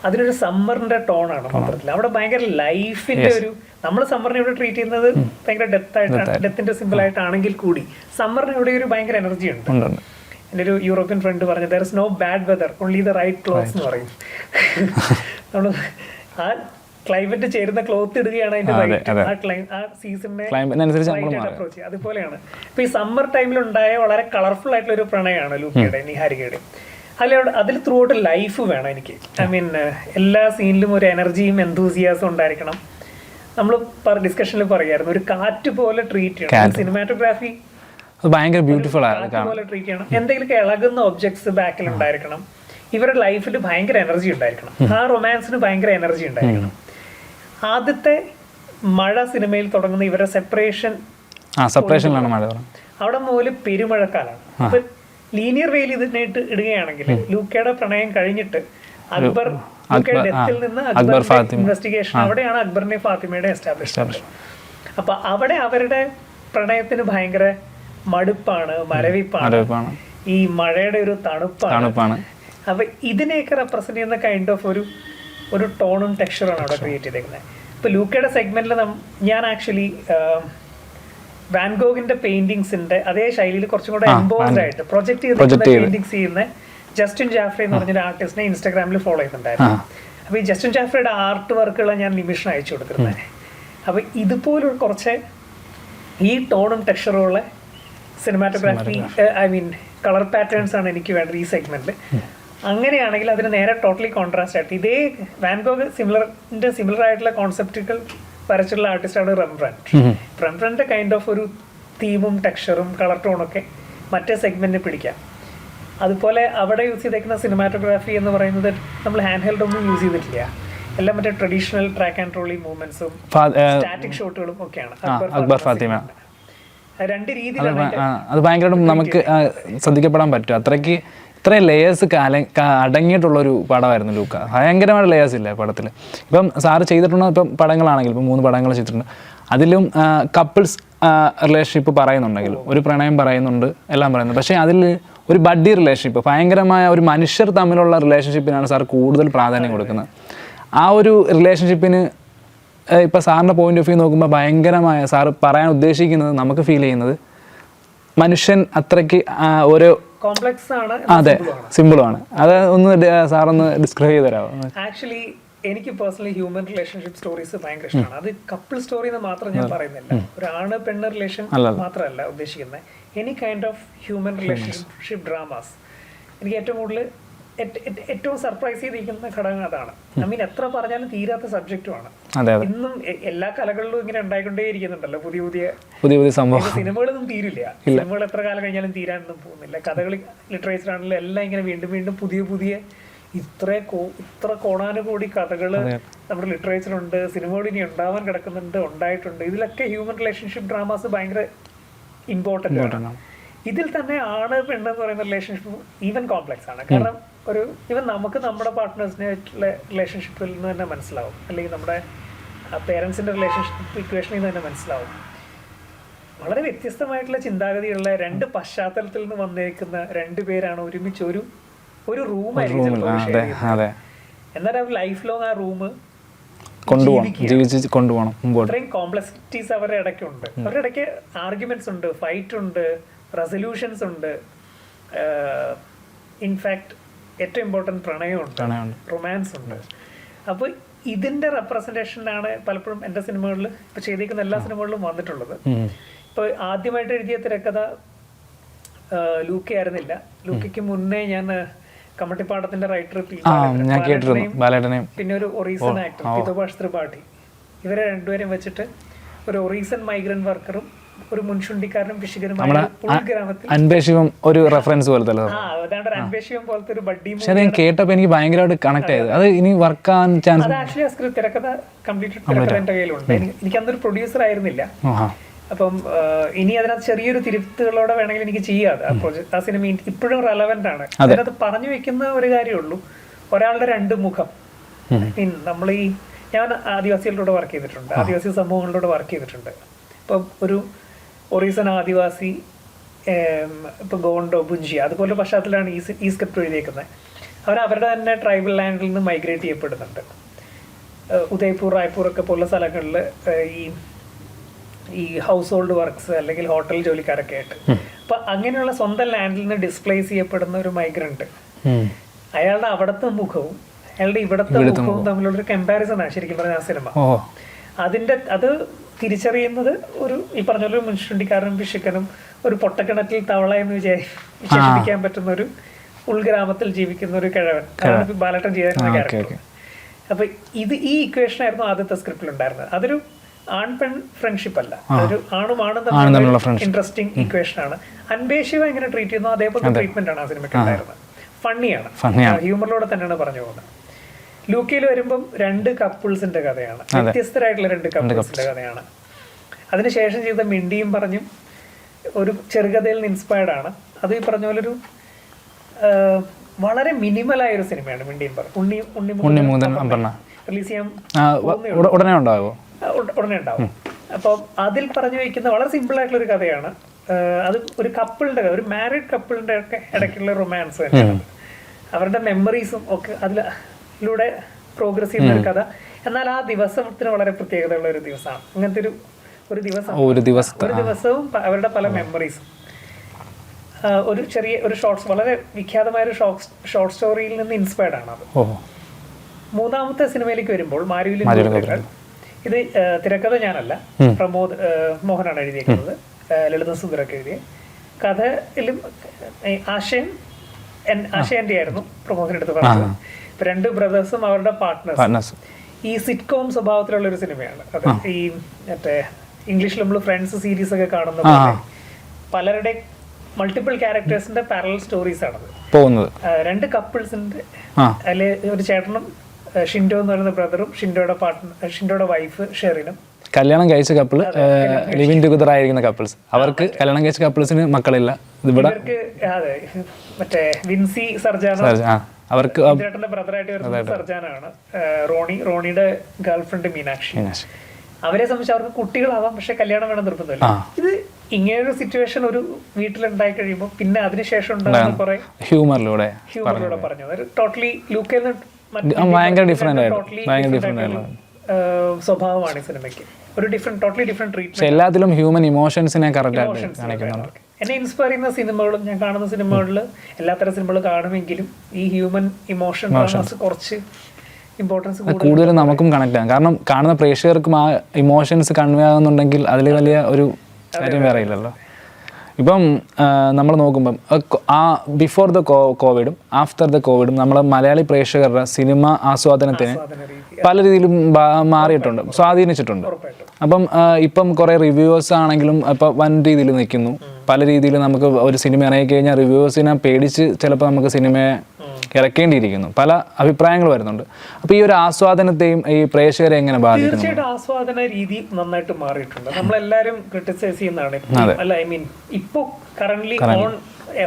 അതിനൊരു സമ്മറിന്റെ ടോണാണ് മൊത്തത്തിൽ. അവിടെ ഭയങ്കര ലൈഫിന്റെ ഒരു, നമ്മൾ സമ്മറിനെ ഇവിടെ ട്രീറ്റ് ചെയ്യുന്നത് ഭയങ്കര ഡെത്തിന്റെ സിമ്പിൾ ആയിട്ടാണെങ്കിൽ കൂടി സമ്മറിന് ഇവിടെ ഒരു ഭയങ്കര എനർജി ഉണ്ട്. എൻ്റെ ഒരു യൂറോപ്യൻ ഫ്രണ്ട് പറഞ്ഞു, there is no bad weather, only the right clothes എന്ന് പറയും. നമ്മൾ ആ ക്ലൈമറ്റ് ചേരുന്ന ക്ലോത്ത് ഇടുകയാണ് അതിന്റെ ആ സീസണിനെ അപ്രോച്ച് ചെയ്യുക. അതുപോലെയാണ് ഇപ്പൊ ഈ സമ്മർ ടൈമിലുണ്ടായ വളരെ കളർഫുൾ ആയിട്ടുള്ള ഒരു പ്രണയമാണ് ലൂക്കയുടെ നിഹാരികയുടെ. അതിൽ ത്രൂ ഔട്ട് ലൈഫ് വേണം എനിക്ക്. എല്ലാ സീനിലും ഒരു എനർജിയും എന്തൂസിയാസും ഉണ്ടായിരിക്കണം. നമ്മൾ ഡിസ്കഷനിൽ പറയായിരുന്നു, ഒരു കാറ്റ് പോലെ ട്രീറ്റ് ചെയ്യണം. സിനിമാറ്റോഗ്രാഫി ഭയങ്കര ബ്യൂട്ടിഫുൾ പോലെ ട്രീറ്റ് ചെയ്യണം. എന്തെങ്കിലുമൊക്കെ ഇളകുന്ന ഒബ്ജക്ട്സ് ബാക്കിൽ ഉണ്ടായിരിക്കണം. ഇവരുടെ ലൈഫിൽ ഭയങ്കര എനർജി ഉണ്ടായിരിക്കണം. ആ റൊമാൻസിന് ഭയങ്കര എനർജി ഉണ്ടായിരിക്കണം. ആദ്യത്തെ മഴ സിനിമയിൽ തുടങ്ങുന്ന ഇവരുടെ സെപ്പറേഷൻ സെപ്പറേഷനിലാണ് മഴ പറഞ്ഞത്. അവിടെ മുതൽ പെരുമഴക്കാലാണ്. അപ്പൊ ലീനിയർ വെയിൽ ഇതിനായിട്ട് ഇടുകയാണെങ്കിൽ ലൂക്കയുടെ പ്രണയം കഴിഞ്ഞിട്ട് അക്ബർ ഡെത്തിൽ നിന്ന് അക്ബർ ഇൻവെസ്റ്റിഗേഷൻ, അവിടെയാണ് അക്ബറിനെ ഫാത്തിമയുടെ എസ്റ്റാബ്ലിഷ്മെന്റ്. അപ്പൊ അവിടെ അവരുടെ പ്രണയത്തിന് ഭയങ്കര മടുപ്പാണ്, മരവിപ്പാണ്, ഈ മഴയുടെ ഒരു തണുപ്പാണ്. അപ്പൊ ഇതിനെയൊക്കെ റെപ്രസെന്റ് ചെയ്യുന്ന കൈൻഡ് ഓഫ് ഒരു ടോണും ടെക്സ്ചറാണ് അവിടെ ക്രിയേറ്റ് ചെയ്തേക്കുന്നത്. ഇപ്പൊ ലൂക്കയുടെ സെഗ്മെന്റിൽ ഞാൻ ആക്ച്വലി വാൻഗോഗിന്റെ പെയിന്റിങ്സിന്റെ അതേ ശൈലിയിൽ കുറച്ചും കൂടെ എംബോസ്ഡ് ആയിട്ട് പ്രൊജക്ട് ചെയ്ത പെയിന്റിങ്സ് ചെയ്യുന്ന ജസ്റ്റിൻ ജാഫ്രി എന്ന് പറഞ്ഞൊരു ആർട്ടിസ്റ്റിനെ ഇൻസ്റ്റാഗ്രാമിൽ ഫോളോ ചെയ്യുന്നുണ്ടായിരുന്നു. അപ്പൊ ഈ ജസ്റ്റിൻ ജാഫ്രിയുടെ ആർട്ട് വർക്കുകൾ ഞാൻ നിമിഷം അയച്ചു കൊടുത്തിരുന്നത്. അപ്പൊ ഇതുപോലുള്ള കുറച്ച് ഈ ടോണും ടെക്സ്ചറും ഉള്ള cinematography, I mean colour patterns ആണ് എനിക്ക് വേണ്ടത് ഈ സെഗ്മെന്റിൽ. അങ്ങനെയാണെങ്കിൽ അതിന് നേരെ ടോട്ടലി കോൺട്രാസ്റ്റ് ആയിട്ട് ഇതേ വാൻഗോഗ് സിമിലർ ആയിട്ടുള്ള കോൺസെപ്റ്റുകൾ വരച്ചിട്ടുള്ള ആർട്ടിസ്റ്റാണ് റെംബ്രൻഡ് കൈൻഡ് ഓഫ് ഒരു തീമും ടെക്സ്ചറും കളർ ടോണൊക്കെ മറ്റേ സെഗ്മെന്റിന് പിടിക്കാം. അതുപോലെ അവിടെ യൂസ് ചെയ്തേക്കുന്ന സിനിമാറ്റോഗ്രാഫി എന്ന് പറയുന്നത് നമ്മൾ ഹാൻഡ് ഹെൽഡ് ഒന്നും യൂസ് ചെയ്തിട്ടില്ല. എല്ലാം മറ്റേ ട്രഡീഷണൽ ട്രാക്ക് ആൻഡ് ട്രോളി മൂവ്മെന്റ്സും സ്റ്റാറ്റിക് ഷോട്ടുകളും ഒക്കെയാണ്. അക്ബർ ഫാത്തിമ രണ്ട് രീതിയിലാണ് അത് ഭയങ്കരമായിട്ട് നമുക്ക് ശ്രദ്ധിക്കപ്പെടാൻ പറ്റും. ഇത്രയും ലേയേഴ്സ് അടങ്ങിയിട്ടുള്ളൊരു പടമായിരുന്നു ലൂക്ക. ഭയങ്കരമായിട്ട് ലേയേഴ്സ് ഇല്ല പടത്തിൽ. ഇപ്പം സാറ് ചെയ്തിട്ടുണ്ടോ, ഇപ്പം പടങ്ങളാണെങ്കിൽ ഇപ്പം 3 പടങ്ങൾ ചെയ്തിട്ടുണ്ട്, അതിലും കപ്പിൾസ് റിലേഷൻഷിപ്പ് പറയുന്നുണ്ടെങ്കിലും ഒരു പ്രണയം പറയുന്നുണ്ട്, എല്ലാം പറയുന്നുണ്ട്. പക്ഷേ അതിൽ ഒരു ബഡ്ഡി റിലേഷൻഷിപ്പ്, ഭയങ്കരമായ ഒരു മനുഷ്യർ തമ്മിലുള്ള റിലേഷൻഷിപ്പിനാണ് സാർ കൂടുതൽ പ്രാധാന്യം കൊടുക്കുന്നത്. ആ ഒരു റിലേഷൻഷിപ്പിന് ഇപ്പോൾ സാറിൻ്റെ പോയിന്റ് ഓഫ് വ്യൂ നോക്കുമ്പോൾ ഭയങ്കരമായ സാറ് പറയാൻ ഉദ്ദേശിക്കുന്നത്, നമുക്ക് ഫീൽ ചെയ്യുന്നത് മനുഷ്യൻ അത്രയ്ക്ക് ഓരോ കോംപ്ലക്സ് ആണ്, അതെ, സിമ്പിളുമാണ്. അത് ഒന്ന് സാറൊന്ന് ഡിസ്ക്രൈബ് ചെയ്ത് തരാമോ? ആക്ച്വലി എനിക്ക് പേഴ്സണലി ഹ്യൂമൻ റിലേഷൻഷിപ്പ് സ്റ്റോറീസ് ഭയങ്കര ഇഷ്ടമാണ്. അത് കപ്പിൾ സ്റ്റോറി എന്ന് മാത്രം ഞാൻ പറയുന്നില്ല, ഒരു ആണ് പെണ്ണ് റിലേഷൻ മാത്രമല്ല ഉദ്ദേശിക്കുന്നത്. Any kind of human relationship dramas എനിക്ക് ഏറ്റവും കൂടുതൽ ഏറ്റവും സർപ്രൈസ് ചെയ്തിരിക്കുന്ന ഘടകം അതാണ്. ഐ മീൻ എത്ര പറഞ്ഞാലും തീരാത്ത സബ്ജക്റ്റുമാണ്. ഇന്നും എല്ലാ കലകളിലും ഇങ്ങനെ ഉണ്ടായിക്കൊണ്ടേയിരിക്കുന്നുണ്ടല്ലോ പുതിയ പുതിയ സിനിമകളൊന്നും തീരില്ല. സിനിമകൾ എത്ര കാലം കഴിഞ്ഞാലും തീരാനൊന്നും പോകുന്നില്ല. കഥകളി ലിറ്ററേച്ചർ ആണെങ്കിലും എല്ലാം ഇങ്ങനെ വീണ്ടും വീണ്ടും പുതിയ ഇത്ര കോടാനുകൂടി കഥകള് നമ്മുടെ ലിറ്ററേച്ചറുണ്ട്, സിനിമകൾ ഇനി ഉണ്ടാവാൻ കിടക്കുന്നുണ്ട്, ഉണ്ടായിട്ടുണ്ട്. ഇതിലൊക്കെ ഹ്യൂമൻ റിലേഷൻഷിപ്പ് ഡ്രാമാസ് ഭയങ്കര ഇമ്പോർട്ടൻ്റ് ആണ്. ഇതിൽ തന്നെ ആണ് പെണ്ണ് എന്ന് പറയുന്ന റിലേഷൻഷിപ്പ് ഈവൻ കോംപ്ലക്സ് ആണ്. കാരണം ഈവൻ നമുക്ക് നമ്മുടെ പാർട്ട്നേഴ്സിനായിട്ടുള്ള റിലേഷൻഷിപ്പിൽ നിന്ന് തന്നെ മനസ്സിലാവും, അല്ലെങ്കിൽ നമ്മുടെ പേരൻസിൻ്റെ റിലേഷൻഷിപ്പ് ഇക്വേഷനിൽ നിന്ന് തന്നെ മനസ്സിലാവും. വളരെ വ്യത്യസ്തമായിട്ടുള്ള ചിന്താഗതിയുള്ള 2 പശ്ചാത്തലത്തിൽ നിന്ന് വന്നേക്കുന്ന 2 പേരാണ് ഒരുമിച്ച് ഒരു റൂമായിരിക്കും. എന്നാൽ അവർ ലൈഫ് ലോങ് ആ റൂം കൊണ്ടുപോകണം. ഇത്രയും കോംപ്ലക്സിറ്റീസ് അവരുടെ ഇടയ്ക്കുണ്ട്. അവരുടെ ഇടയ്ക്ക് ആർഗ്യുമെന്റ്സ് ഉണ്ട്, ഫൈറ്റ് ഉണ്ട്, റെസൊല്യൂഷൻസ് ഉണ്ട്, ഇൻഫാക്ട് ഏറ്റവും ഇമ്പോർട്ടൻറ്റ് പ്രണയമുണ്ട്, റൊമാൻസ് ഉണ്ട്. അപ്പോൾ ഇതിന്റെ റെപ്രസെന്റേഷനാണ് പലപ്പോഴും എൻ്റെ സിനിമകളിൽ ഇപ്പൊ ചെയ്തിരിക്കുന്ന എല്ലാ സിനിമകളിലും വന്നിട്ടുള്ളത്. ഇപ്പൊ ആദ്യമായിട്ട് എഴുതിയ തിരക്കഥ ലൂക്ക ആയിരുന്നില്ല. ലൂക്കയ്ക്ക് മുന്നേ ഞാൻ കമ്മട്ടിപ്പാടത്തിന്റെ റൈറ്റർ പിന്നെ ഒരു ഒറീസൻ ആക്ടർ പിതോഭാഷ് ത്രിപാഠി, ഇവരെ രണ്ടുപേരും വെച്ചിട്ട് ഒരു ഒറീസൻ മൈഗ്രന്റ് വർക്കറും ഒരു മുൻഷുണ്ടിക്കാരനും പിശുകനുമായ ഉൾഗ്രാമത്തിൽ അൻപേശിവം ഒരു റെഫറൻസ് പോലത്തെ അൻപേശിവം പോലത്തെ ഒരു ബഡ്ഡി കേട്ടപ്പോ എനിക്ക് ഭയങ്കരമായിട്ട് കണക്ട് ആയത്. അത് ഇനി വർക്ക് ആവാൻ ചാൻസ്? അത് ആക്ച്വലി ആ സ്ക്രിപ്റ്റ് തിരക്കഥ കംപ്ലീറ്റ് തിരക്കഥ എന്റെ കയ്യിലുണ്ട്. എനിക്ക് അന്നൊരു പ്രൊഡ്യൂസർ ആയിരുന്നില്ല. അപ്പം ഇനി അതിനകത്ത് ചെറിയൊരു തിരുത്തുകളോടെ വേണമെങ്കിൽ എനിക്ക് ചെയ്യാതെ ആ സിനിമ ഇപ്പോഴും റെലവെന്റ് ആണ്. അതിനകത്ത് പറഞ്ഞു വെക്കുന്ന ഒരു കാര്യമുള്ളൂ, ഒരാളുടെ 2 മുഖം. നമ്മൾ ഞാൻ ആദിവാസികളുടെ വർക്ക് ചെയ്തിട്ടുണ്ട്, ആദിവാസി സമൂഹങ്ങളിലൂടെ വർക്ക് ചെയ്തിട്ടുണ്ട്. ഇപ്പം ഒരു ഒറീസൻ ആദിവാസി, ഇപ്പൊ ഗോണ്ടോ, ബുഞ്ചി, അതുപോലെ പശ്ചാത്തലമാണ് ഈ സ്ക്രിപ്റ്റ് എഴുതിയേക്കുന്നത്. അവരുടെ തന്നെ ട്രൈബൽ ലാൻഡിൽ നിന്ന് മൈഗ്രേറ്റ് ചെയ്യപ്പെടുന്നുണ്ട്. ഉദയ്പൂർ, റായ്പൂർ ഒക്കെ പോലുള്ള സ്ഥലങ്ങളിൽ ഈ ഹൗസ് ഹോൾഡ് വർക്ക്സ് അല്ലെങ്കിൽ ഹോട്ടൽ ജോലിക്കാരൊക്കെ ആയിട്ട്. അപ്പൊ അങ്ങനെയുള്ള സ്വന്തം ലാൻഡിൽ നിന്ന് ഡിസ്പ്ലേസ് ചെയ്യപ്പെടുന്ന ഒരു മൈഗ്രന്റ്, അയാളുടെ അവിടുത്തെ മുഖവും അയാളുടെ ഇവിടുത്തെ മുഖവും തമ്മിലുള്ളൊരു കമ്പാരിസൺ ആണ് ശരിക്കും പറഞ്ഞ ആ സിനിമ. അത് തിരിച്ചറിയുന്നത് ഈ പറഞ്ഞൊരു മുൻഷുണ്ടിക്കാരനും പിശുക്കനും ഒരു പൊട്ടക്കിണറ്റിൽ തവള എന്ന് വിശേഷിപ്പിക്കാൻ പറ്റുന്ന ഒരു ഉൾഗ്രാമത്തിൽ ജീവിക്കുന്ന ഒരു കിഴവൻ, അതാണ് ബാലേട്ടൻ ചെയ്തിരുന്ന ക്യാരക്ടർ. അപ്പൊ ഈ ഇക്വേഷൻ ആയിരുന്നു ആദ്യത്തെ സ്ക്രിപ്റ്റിൽ ഉണ്ടായിരുന്നത്. അതൊരു ആൺ പെൺ ഫ്രണ്ട്ഷിപ്പ് അല്ല, ഒരു ആണും തമ്മിലുള്ള ഇൻട്രസ്റ്റിംഗ് ഇക്വേഷൻ ആണ്. അൻപേശിവ എങ്ങനെ ട്രീറ്റ് ചെയ്യുന്നു അതേപോലത്തെ ട്രീറ്റ്മെന്റ് ആണ് ആ സിനിമയ്ക്ക് ഉണ്ടായിരുന്നത്. ഫണ്ണിയാണ്, ഹ്യൂമറിലൂടെ തന്നെയാണ് പറഞ്ഞു പോകുന്നത്. ലൂക്കയിൽ വരുമ്പം 2 കപ്പിൾസിന്റെ കഥയാണ്, വ്യത്യസ്തരായിട്ടുള്ള 2 കപ്പിൾസിന്റെ കഥയാണ്. അതിനുശേഷം ചെയ്ത മിണ്ടിയും പറഞ്ഞും ഒരു ചെറുകഥയിൽ നിന്ന് ഇൻസ്പയർഡ് ആണ്. അത് ഈ പറഞ്ഞ പോലെ ഒരു വളരെ മിനിമലായ ഒരു സിനിമയാണ് മിണ്ടിയും പറഞ്ഞു. റിലീസ് ചെയ്യാൻ ഉടനെ ഉണ്ടാകുമോ? ഉടനെ ഉണ്ടാവും. അപ്പം അതിൽ പറഞ്ഞു വയ്ക്കുന്ന വളരെ സിമ്പിൾ ആയിട്ടുള്ള ഒരു കഥയാണ്. അത് ഒരു കപ്പിളിന്റെ ഒരു മാരീഡ് കപ്പിളിന്റെ ഒക്കെ ഇടയ്ക്കുള്ള റൊമാൻസ് തന്നെയാണ്. അവരുടെ മെമ്മറീസും ഒക്കെ അതിലൂടെ പ്രോഗ്രസ് ചെയ്യുന്ന ഒരു കഥ. എന്നാൽ ആ ദിവസത്തിന് വളരെ പ്രത്യേകതയുള്ള ഒരു ദിവസമാണ്. അങ്ങനത്തെ ഒരു ദിവസവും അവരുടെ പല മെമ്മറീസും ഒരു ചെറിയ ഒരു ഷോർട്സ്, വളരെ വിഖ്യാതമായ ഒരു ഷോർട്ട് സ്റ്റോറിയിൽ നിന്ന് ഇൻസ്പയർഡ് ആണ് അത്. മൂന്നാമത്തെ സിനിമയിലേക്ക് വരുമ്പോൾ മാരുവിൽ, ഇത് തിരക്കഥ ഞാനല്ല, പ്രമോദ് മോഹനാണ് എഴുതിയേക്കുന്നത്. ലളിത സുന്ദരൊക്കെ എഴുതിയ കഥയിലും ആശയം എൻ്റെ ആയിരുന്നു പ്രമോദിനെടുത്ത് പറഞ്ഞത്. രണ്ട് ബ്രദേഴ്സും അവരുടെ പാർട്ട്നേഴ്സും ഈ സിറ്റ്കോം സ്വഭാവത്തിലുള്ള ഒരു സിനിമയാണ് അത്. ഈ മറ്റേ ഇംഗ്ലീഷിൽ നമ്മൾ ഫ്രണ്ട്സ് സീരീസ് ഒക്കെ കാണുന്ന പോലെ പലരുടെ മൾട്ടിപ്പിൾ ക്യാരക്ടേഴ്സിന്റെ പാരലൽ സ്റ്റോറീസ് ആണത് പോകുന്നത്. രണ്ട് കപ്പിൾസിന്റെ അതില് ഒരു ചേട്ടനും ഷിൻഡോ എന്ന് പറയുന്ന ബ്രദറും ഷിൻഡോയുടെ വൈഫ് ഷെറിനും കല്യാണം കഴിച്ച കപ്പിൾ, ലിവിങ് ടുഗദർ ആയിരിക്കുന്ന കപ്പിൾസ്. അവർക്ക് കല്യാണം കഴിച്ച കപ്പിൾസിന് മക്കളില്ല. ഇവർക്ക് അതെ മറ്റേ വിൻസി സർജാന, അവർക്ക് ചേട്ടന്റെ ബ്രദറായിട്ട് വരുന്ന സർജാനാണ് റോണിയുടെ ഗേൾഫ്രണ്ട് മീനാക്ഷി. അവരെ സംബന്ധിച്ച് അവർക്ക് കുട്ടികളാവാം, പക്ഷെ കല്യാണം വേണം നിർബന്ധമില്ല. ഇത് ഇങ്ങനൊരു സിറ്റുവേഷൻ ഒരു വീട്ടിലുണ്ടായി കഴിയുമ്പോൾ പിന്നെ അതിനുശേഷം ഉണ്ടാകുന്ന കുറെ ഹ്യൂമറിലൂടെ പറഞ്ഞു. ടോട്ടലി ലൂക്കയിൽ സ്വഭാവമാണ് ഈ സിനിമയ്ക്ക്. ഒരു ടോട്ടലി ഡിഫറെന്റ് ട്രീറ്റ്മെന്റ്. എല്ലാത്തിലും ഹ്യൂമൻ ഇമോഷൻസിനെ കാണിക്കുന്നുണ്ട്. എന്നെ ഇൻസ്പയർ ചെയ്യുന്ന സിനിമകളും ഞാൻ കാണുന്ന സിനിമകളിൽ എല്ലാത്തരം സിനിമകളും കാണുമെങ്കിലും ഈ ഹ്യൂമൻ ഇമോഷൻ കുറച്ച് ഇമ്പോർട്ടൻസ് കൂടുതലും നമുക്കും കണക്ട് ആകും. കാരണം കാണുന്ന പ്രേക്ഷകർക്കും ആ ഇമോഷൻസ് കൺവേ ആകുന്നുണ്ടെങ്കിൽ അതിൽ വലിയ ഒരു കാര്യം വേറെ ഇല്ലല്ലോ. ഇപ്പം നമ്മൾ നോക്കുമ്പം ആ ബിഫോർ ദ കോവിഡും ആഫ്റ്റർ ദ കോവിഡും നമ്മൾ മലയാളി പ്രേക്ഷകരുടെ സിനിമ ആസ്വാദനത്തിന് പല രീതിയിലും മാറിയിട്ടുണ്ട്, സ്വാധീനിച്ചിട്ടുണ്ട്. അപ്പം ഇപ്പം കുറേ റിവ്യൂവേഴ്സ് ആണെങ്കിലും ഇപ്പം വൻ രീതിയിൽ നിൽക്കുന്നു. പല രീതിയിൽ നമുക്ക് ഒരു സിനിമ ഇറങ്ങി കഴിഞ്ഞാൽ റിവ്യൂവേഴ്സിനെ പേടിച്ച് ചിലപ്പോൾ നമുക്ക് സിനിമയെ ഇറക്കേണ്ടിയിരിക്കുന്നു. പല അഭിപ്രായങ്ങൾ വരുന്നുണ്ട്. അപ്പോൾ ഈ ഒരു ആസ്വാദനത്തെയും ഈ പ്രേക്ഷകരെ എങ്ങനെ ബാധിക്കും? തീർച്ചയായിട്ടും ആസ്വാദന രീതി നന്നായിട്ട് മാറിയിട്ടുണ്ട്. നമ്മളെല്ലാവരും ക്രിട്ടിസൈസ് ചെയ്യുന്നതാണ്. അല്ല, ഐ മീൻ ഇപ്പോ കറന്റ്ലി ഓൺ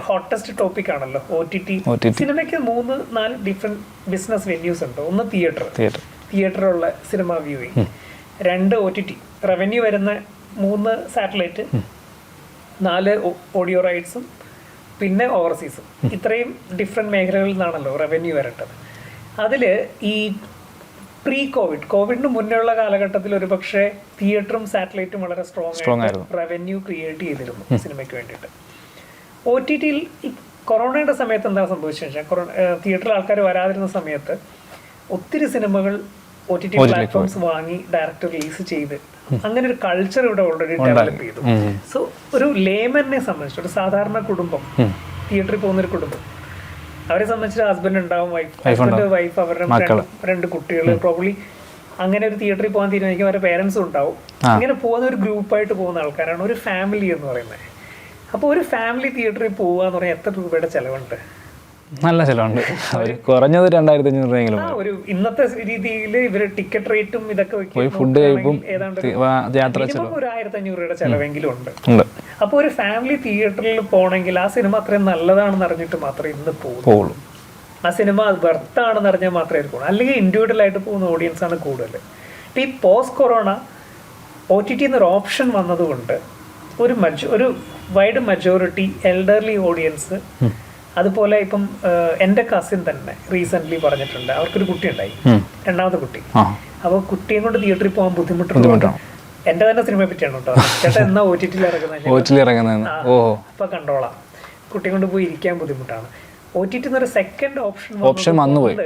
ഹോട്ടസ്റ്റ് ടോപ്പിക് ആണല്ലോ OTT. സിനിമയ്ക്ക് 3-4 ഡിഫറെന്റ് ബിസിനസ് വെന്യൂസ് ഉണ്ട്. ഒന്ന് തിയേറ്ററുള്ള സിനിമ വ്യൂയിങ്, 2 OTT റവന്യൂ വരുന്ന, 3 സാറ്റലൈറ്റ്, 4 ഓഡിയോ റൈറ്റ്സും, പിന്നെ ഓവർസീസും. ഇത്രയും ഡിഫറെന്റ് മേഖലകളിൽ നിന്നാണല്ലോ റവന്യൂ വരേണ്ടത്. അതിൽ ഈ കോവിഡിന് മുന്നേ ഉള്ള കാലഘട്ടത്തിൽ ഒരു പക്ഷേ തിയേറ്ററും സാറ്റലൈറ്റും വളരെ സ്ട്രോങ് ആയിട്ട് റവന്യൂ ക്രിയേറ്റ് ചെയ്തിരുന്നു സിനിമയ്ക്ക് വേണ്ടിയിട്ട്. OTT-യിൽ ഈ കൊറോണയുടെ സമയത്ത് എന്താ സംഭവിച്ചതെന്ന് വെച്ചാൽ, തിയേറ്ററിൽ ആൾക്കാർ വരാതിരുന്ന സമയത്ത് ഒത്തിരി സിനിമകൾ OTT പ്ലാറ്റ്ഫോംസ് വാങ്ങി ഡയറക്റ്റ് റിലീസ് ചെയ്ത് അങ്ങനെ ഒരു കൾച്ചർ ഇവിടെ ഓൾറെഡി ഡെവലപ്പ് ചെയ്തു. സോ ഒരു ലേമനെ സംബന്ധിച്ച്, ഒരു സാധാരണ കുടുംബം, തിയേറ്ററിൽ പോകുന്ന ഒരു കുടുംബം, അവരെ സംബന്ധിച്ച് ഹസ്ബൻഡ് ഉണ്ടാവും, വൈഫ്, അവരുടെ 2 കുട്ടികൾ, പ്രോബ്ലി അങ്ങനെ ഒരു തിയേറ്ററിൽ പോകാൻ തീരുമാനിക്കും. അവരുടെ പേരൻസും ഉണ്ടാവും. ഇങ്ങനെ പോകുന്ന ഒരു ഗ്രൂപ്പായിട്ട് പോകുന്ന ആൾക്കാരാണ് ഒരു ഫാമിലി എന്ന് പറയുന്നത്. അപ്പോൾ ഒരു ഫാമിലി തിയേറ്ററിൽ പോകുക എന്ന് പറഞ്ഞാൽ എത്ര രൂപയുടെ ചെലവുണ്ട്? നല്ല ചിലവുണ്ട്. കുറഞ്ഞത് 2500 രൂപയെങ്കിലും. ഒരു ഇന്നത്തെ രീതിയിൽ ഇവര് ടിക്കറ്റ് റേറ്റും ഇതൊക്കെ ഫുഡ് കഴിപ്പും യാത്ര ഒരു 1500 രൂപയുടെ ചെലവെങ്കിലും ഉണ്ട്. അപ്പൊ ഒരു ഫാമിലി തിയേറ്ററിൽ പോകണമെങ്കിൽ ആ സിനിമ അത്രയും നല്ലതാണെന്ന് അറിഞ്ഞിട്ട് മാത്രമേ ഇന്ന് പോകുള്ളൂ. ആ സിനിമ വെർത്ത് ആണെന്ന് അറിഞ്ഞാൽ മാത്രമേ പോകുള്ളൂ. അല്ലെങ്കിൽ ഇൻഡിവിജ്വൽ ആയിട്ട് പോകുന്ന ഓഡിയൻസ് ആണ് കൂടുതൽ. ഈ പോസ്റ്റ് കൊറോണ OTT എന്നൊരു ഓപ്ഷൻ വന്നതുകൊണ്ട് ഒരു വൈഡ് മജോറിറ്റി എൽഡർലി ഓഡിയൻസ്, അതുപോലെ ഇപ്പം എൻ്റെ കസിൻ തന്നെ റീസെന്റ് പറഞ്ഞിട്ടുണ്ട്, അവർക്കൊരു കുട്ടി ഉണ്ടായി, 2ാമത്തെ കുട്ടി. അപ്പോൾ കുട്ടിയെ കൊണ്ട് തിയേറ്ററിൽ പോകാൻ ബുദ്ധിമുട്ടുണ്ട്. എന്റെ തന്നെ സിനിമയെ പറ്റിയാണ് കേട്ടോ. ചേട്ടാ എന്നാ OTT-യിൽ ഇറങ്ങുന്നത്, അപ്പൊ കണ്ടോളാം, കുട്ടിയെ കൊണ്ട് പോയി ഇരിക്കാൻ ബുദ്ധിമുട്ടാണ്. OTT എന്നൊരു സെക്കൻഡ് ഓപ്ഷൻ വന്നുപോയി.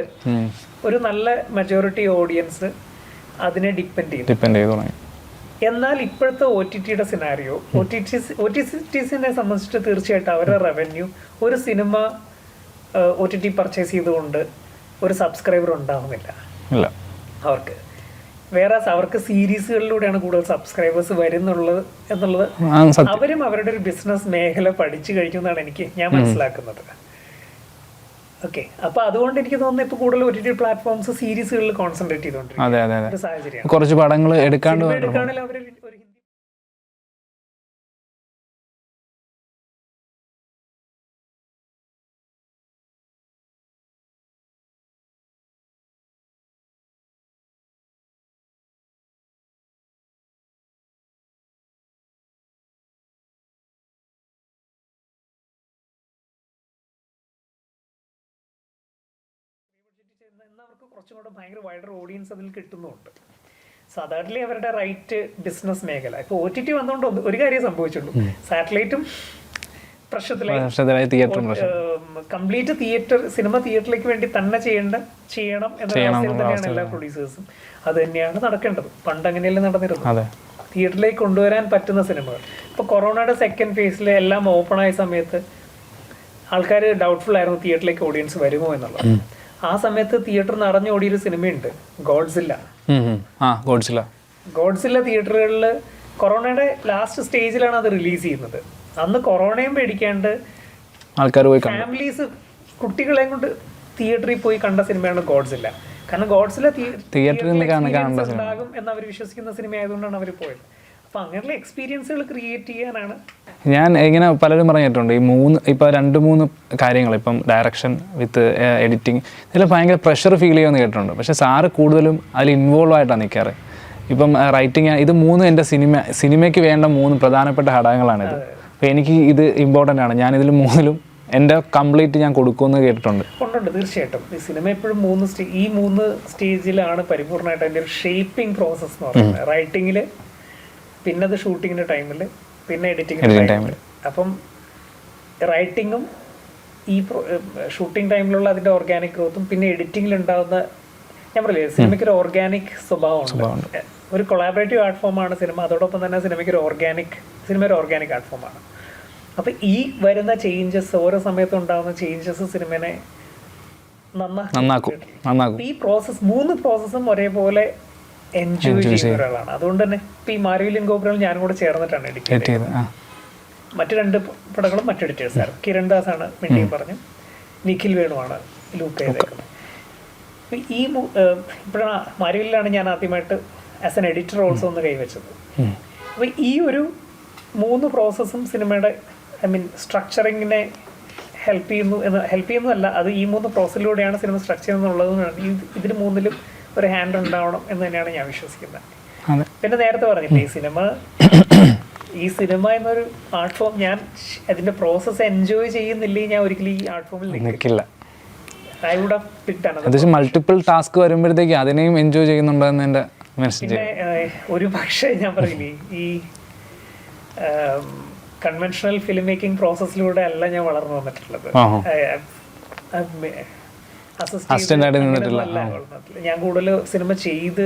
ഒരു നല്ല മെജോറിറ്റി ഓഡിയൻസ് അതിനെ ഡിപ്പെൻഡ് ചെയ്തു. എന്നാൽ ഇപ്പോഴത്തെ OTT-യുടെ സിനാരിയോ, OTTസിനെ സംബന്ധിച്ചിട്ട് തീർച്ചയായിട്ടും അവരുടെ റവന്യൂ, ഒരു സിനിമ OTT പർച്ചേസ് ചെയ്തുകൊണ്ട് ഒരു സബ്സ്ക്രൈബർ ഉണ്ടാവുന്നില്ല അവർക്ക്. വേറെ അവർക്ക് സീരീസുകളിലൂടെയാണ് കൂടുതൽ സബ്സ്ക്രൈബേഴ്സ് വരുന്നുള്ളത് എന്നുള്ളത് അവരും അവരുടെ ഒരു ബിസിനസ് മേഖല പഠിച്ചു കഴിഞ്ഞാണ് ഞാൻ മനസ്സിലാക്കുന്നത്. ഓക്കെ, അപ്പൊ അതുകൊണ്ട് എനിക്ക് തോന്നുന്നു ഇപ്പൊ കൂടുതൽ OTT പ്ലാറ്റ്ഫോംസ് സീരീസുകളിൽ കോൺസെൻട്രേറ്റ് ചെയ്തുകൊണ്ടിരിക്കും. കുറച്ച് പടങ്ങൾ എടുക്കാണ്ട് എടുക്കുകയാണെങ്കിൽ അവർ അവർക്ക് കുറച്ചും കൂടെ ഭയങ്കര വൈഡർ ഓഡിയൻസ് അതിൽ കിട്ടുന്നുണ്ട്. സാധാരണ അവരുടെ റൈറ്റ് ബിസിനസ് മേഖല. ഇപ്പോൾ OTT വന്നുകൊണ്ട് ഒരു കാര്യം സംഭവിച്ചുള്ളൂ, സാറ്റലൈറ്റും പ്രശ്നത്തിലായി, കംപ്ലീറ്റ് സിനിമ തിയേറ്ററിലേക്ക് വേണ്ടി തന്നെ ചെയ്യണം എന്ന അവസ്ഥയിൽ തന്നെയാണ് എല്ലാ പ്രൊഡ്യൂസേഴ്സും. അത് തന്നെയാണ് നടക്കേണ്ടത്. പണ്ട് അങ്ങനെയല്ലേ നടന്നിരുന്നത്, തിയേറ്ററിലേക്ക് കൊണ്ടുവരാൻ പറ്റുന്ന സിനിമകൾ. ഇപ്പോൾ കൊറോണയുടെ സെക്കൻഡ് ഫേസിൽ എല്ലാം ഓപ്പൺ ആയ സമയത്ത് ആൾക്കാർ ഡൗട്ട്ഫുൾ ആയിരുന്നു തിയേറ്ററിലേക്ക് ഓഡിയൻസ് വരുമോ എന്നുള്ളത്. ആ സമയത്ത് തിയേറ്റർ നിറഞ്ഞോടിയൊരു സിനിമയുണ്ട്, ഗോഡ്സില്ല. തിയേറ്ററുകളിൽ കൊറോണയുടെ ലാസ്റ്റ് സ്റ്റേജിലാണ് അത് റിലീസ് ചെയ്യുന്നത്. അന്ന് കൊറോണയും പേടിക്കാണ്ട് ആൾക്കാർ പോയി, ഫാമിലീസ് കുട്ടികളെയും കൊണ്ട് തിയേറ്ററിൽ പോയി കണ്ട സിനിമയാണ് ഗോഡ്സില്ല. കാരണം ഗോഡ്സില്ല തിയേറ്ററിൽ ഉണ്ടാകും എന്ന് അവർ വിശ്വസിക്കുന്ന സിനിമ ആയതുകൊണ്ടാണ് അവർ പോയത്. അപ്പൊ അങ്ങനെയുള്ള എക്സ്പീരിയൻസുകൾ ക്രിയേറ്റ് ചെയ്യാനാണ്. ഞാൻ ഇങ്ങനെ പലരും പറഞ്ഞിട്ടുണ്ട്, ഇപ്പൊ 2-3 കാര്യങ്ങൾ, ഇപ്പം ഡയറക്ഷൻ വിത്ത് എഡിറ്റിംഗ്, ഇതിൽ ഭയങ്കര പ്രഷർ ഫീൽ ചെയ്യുമെന്ന് കേട്ടിട്ടുണ്ട്. പക്ഷെ സാറ് കൂടുതലും അതിൽ ഇൻവോൾവ് ആയിട്ടാണ് നിൽക്കാറ്. ഇപ്പം റൈറ്റിംഗ്, ഇത് 3 എൻ്റെ സിനിമയ്ക്ക് വേണ്ട 3 പ്രധാനപ്പെട്ട ഘടകങ്ങളാണിത്. അപ്പോൾ എനിക്ക് ഇത് ഇമ്പോർട്ടൻ്റ് ആണ്. ഞാനിതിൽ 3ലും എൻ്റെ കംപ്ലീറ്റ് ഞാൻ കൊടുക്കുമെന്ന് കേട്ടിട്ടുണ്ട്. ഉണ്ട്, തീർച്ചയായിട്ടും. ഈ സിനിമ എപ്പോഴും 3 സ്റ്റേജിലാണ് പരിപൂർണ്ണമായിട്ട് അതിൻ്റെ ഒരു ഷേപ്പിംഗ് പ്രോസസ്സ് എന്ന് പറയുന്നത്. റൈറ്റിങ്ങിൽ, പിന്നെ അത് ഷൂട്ടിങ്ങിൻ്റെ ടൈമിൽ, പിന്നെ എഡിറ്റിങ്ങിൻ്റെ ടൈമിൽ. അപ്പം റൈറ്റിങ്ങും ഈ ഷൂട്ടിംഗ് ടൈമിലുള്ള അതിൻ്റെ ഓർഗാനിക് ഗ്രോത്തും പിന്നെ എഡിറ്റിങ്ങിൽ ഉണ്ടാകുന്ന, ഞാൻ പറയില്ലേ സിനിമയ്ക്ക് ഒരു ഓർഗാനിക് സ്വഭാവമുണ്ട്. ഒരു കൊളാബറേറ്റീവ് ആർട്ട് ഫോമാണ് സിനിമ. അതോടൊപ്പം തന്നെ സിനിമയ്ക്ക് ഒരു ഓർഗാനിക് ആർട്ട് ഫോമാണ്. അപ്പം ഈ വരുന്ന ചേഞ്ചസ്, ഓരോ സമയത്തും ഉണ്ടാകുന്ന ചേഞ്ചസ് സിനിമനെ നന്നാക്കും. ഈ പ്രോസസ്സ് 3 പ്രോസസ്സും ഒരേപോലെ എൻജോയ് ചെയ്യുന്ന ഒരാളാണ്. അതുകൊണ്ട് തന്നെ ഇപ്പം ഈ മാരിവില്യൻ ഗോപുരം ഞാനും കൂടെ ചേർന്നിട്ടാണ് എഡിറ്റ് ചെയ്തത്. മറ്റു 2 പടങ്ങളും മറ്റു എഡിറ്റേഴ്സാണ്. കിരൺ ദാസ് ആണ് മിണ്ടിയും പറഞ്ഞു, നിഖിൽ വേണുവാണ് ലൂക്ക് ചെയ്തേക്കുന്നത്. ഈ ഇപ്പോഴാണ് മാരിവില്ലാണ് ഞാൻ ആദ്യമായിട്ട് ആസ് എൻ എഡിറ്റർ ഓൾസോ ഒന്ന് കൈവച്ചത്. അപ്പോൾ ഈ ഒരു 3 പ്രോസസ്സും സിനിമയുടെ സ്ട്രക്ചറിങ്ങിനെ ഹെൽപ്പ് ചെയ്യുന്നതല്ല, അത് ഈ 3 പ്രോസസ്സിലൂടെയാണ് സിനിമ സ്ട്രക്ചർ ചെയ്യുന്നുള്ളത്. ഇതിന് 3ലും ഒരു ഹാൻഡ് ഉണ്ടാവണം എന്ന് തന്നെയാണ് ഞാൻ വിശ്വസിക്കുന്നത്. പിന്നെ നേരത്തെ പറഞ്ഞില്ലേ, ഈ സിനിമ എന്നൊരു ആർട്ട് ഫോം, ഞാൻ അതിന്റെ പ്രോസസ്സ് എൻജോയ് ചെയ്യുന്നില്ലേ ഞാൻ ഒരിക്കലും ഈ ആർട്ട് ഫോമിൽ നിൽക്കില്ല. I would have picked another. Multiple task വരുമ്പോഴത്തേക്ക് അതിനെയും എൻജോയ് ചെയ്യുന്നുണ്ടെന്ന് എൻ്റെ മനസ്സിൽ. പിന്നെ ഒരു പക്ഷേ ഞാൻ പറയില്ലേ, ഈ കൺവെൻഷണൽ ഫിലിം മേക്കിംഗ് പ്രോസസ്സിലൂടെ അല്ല ഞാൻ വളർന്നു വന്നിട്ടുള്ളത്. ഞാൻ കൂടുതൽ സിനിമ ചെയ്ത്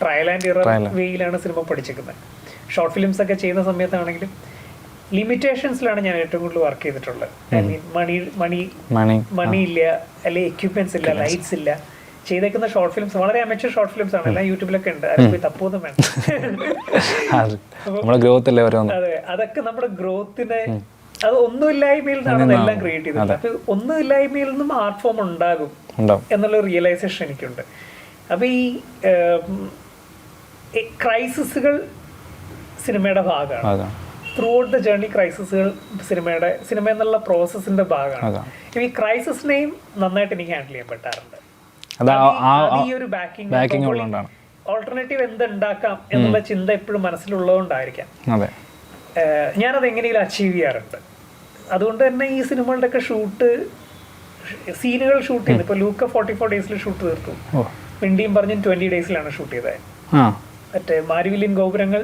ട്രയൽ ആൻഡ് എറർ വേയിലാണ് സിനിമ പഠിച്ചിരിക്കുന്നത്. ഷോർട്ട് ഫിലിംസ് ഒക്കെ ചെയ്യുന്ന സമയത്താണെങ്കിലും ലിമിറ്റേഷൻസിലാണ് ഞാൻ ഏറ്റവും കൂടുതൽ വർക്ക് ചെയ്തിട്ടുള്ളത്. ഐ മീൻ മണി ഇല്ല, അല്ലെങ്കിൽ എക്യുപ്മെന്റ്സ് ഇല്ല, ലൈറ്റ്സ് ഇല്ല. ചെയ്തേക്കുന്ന ഷോർട്ട് ഫിലിംസ് വളരെ അമേച്ചർ ഷോർട്ട് ഫിലിംസ് ആണ്, എല്ലാം യൂട്യൂബിലൊക്കെ ഉണ്ട്. അതിൽ തപ്പൊന്നും വേണ്ട. അതെ, അതൊക്കെ നമ്മുടെ ഗ്രോത്തിനെ, അത് ഒന്നുമില്ലായ്മയിൽ നിന്നാണ് എല്ലാം ക്രിയേറ്റ് ചെയ്തത്. അപ്പൊ ഒന്നുമില്ലായ്മയിൽ നിന്നും ആർട്ട് ഫോം ഉണ്ടാകും എന്നുള്ള റിയലൈസേഷൻ എനിക്കുണ്ട്. അപ്പൊ ഈ ക്രൈസിസുകൾ സിനിമയുടെ ഭാഗമാണ്. ത്രൂ ഔട്ട് ദ ജേർണി ക്രൈസിസുകൾ സിനിമ എന്നുള്ള പ്രോസസ്സിന്റെ ഭാഗമാണ്. ഈ ക്രൈസിസിനെയും നന്നായിട്ട് എനിക്ക് ഹാൻഡിൽ ചെയ്യാൻ പറ്റാറുണ്ട്. ഈ ഒരു ബാക്കിംഗ് ഓൾട്ടർനേറ്റീവ് എന്തുണ്ടാക്കാം എന്നുള്ള ചിന്ത എപ്പോഴും മനസ്സിലുള്ളതുകൊണ്ടായിരിക്കാം ഞാനത് എങ്ങനെയെങ്കിലും അച്ചീവ് ചെയ്യാറുണ്ട്. അതുകൊണ്ട് തന്നെ ഈ സിനിമകളുടെ ഒക്കെ സീനുകൾ ഷൂട്ട് ചെയ്ത് ഇപ്പൊ ലൂക്ക 44 ഡേയ്സിൽ ഷൂട്ട് തീർത്തു. പിണ്ടിയും പറഞ്ഞ് 20 ഡേയ്സിലാണ് ഷൂട്ട് ചെയ്തത്. മറ്റേ മാരിവില്യൻ ഗോപുരങ്ങൾ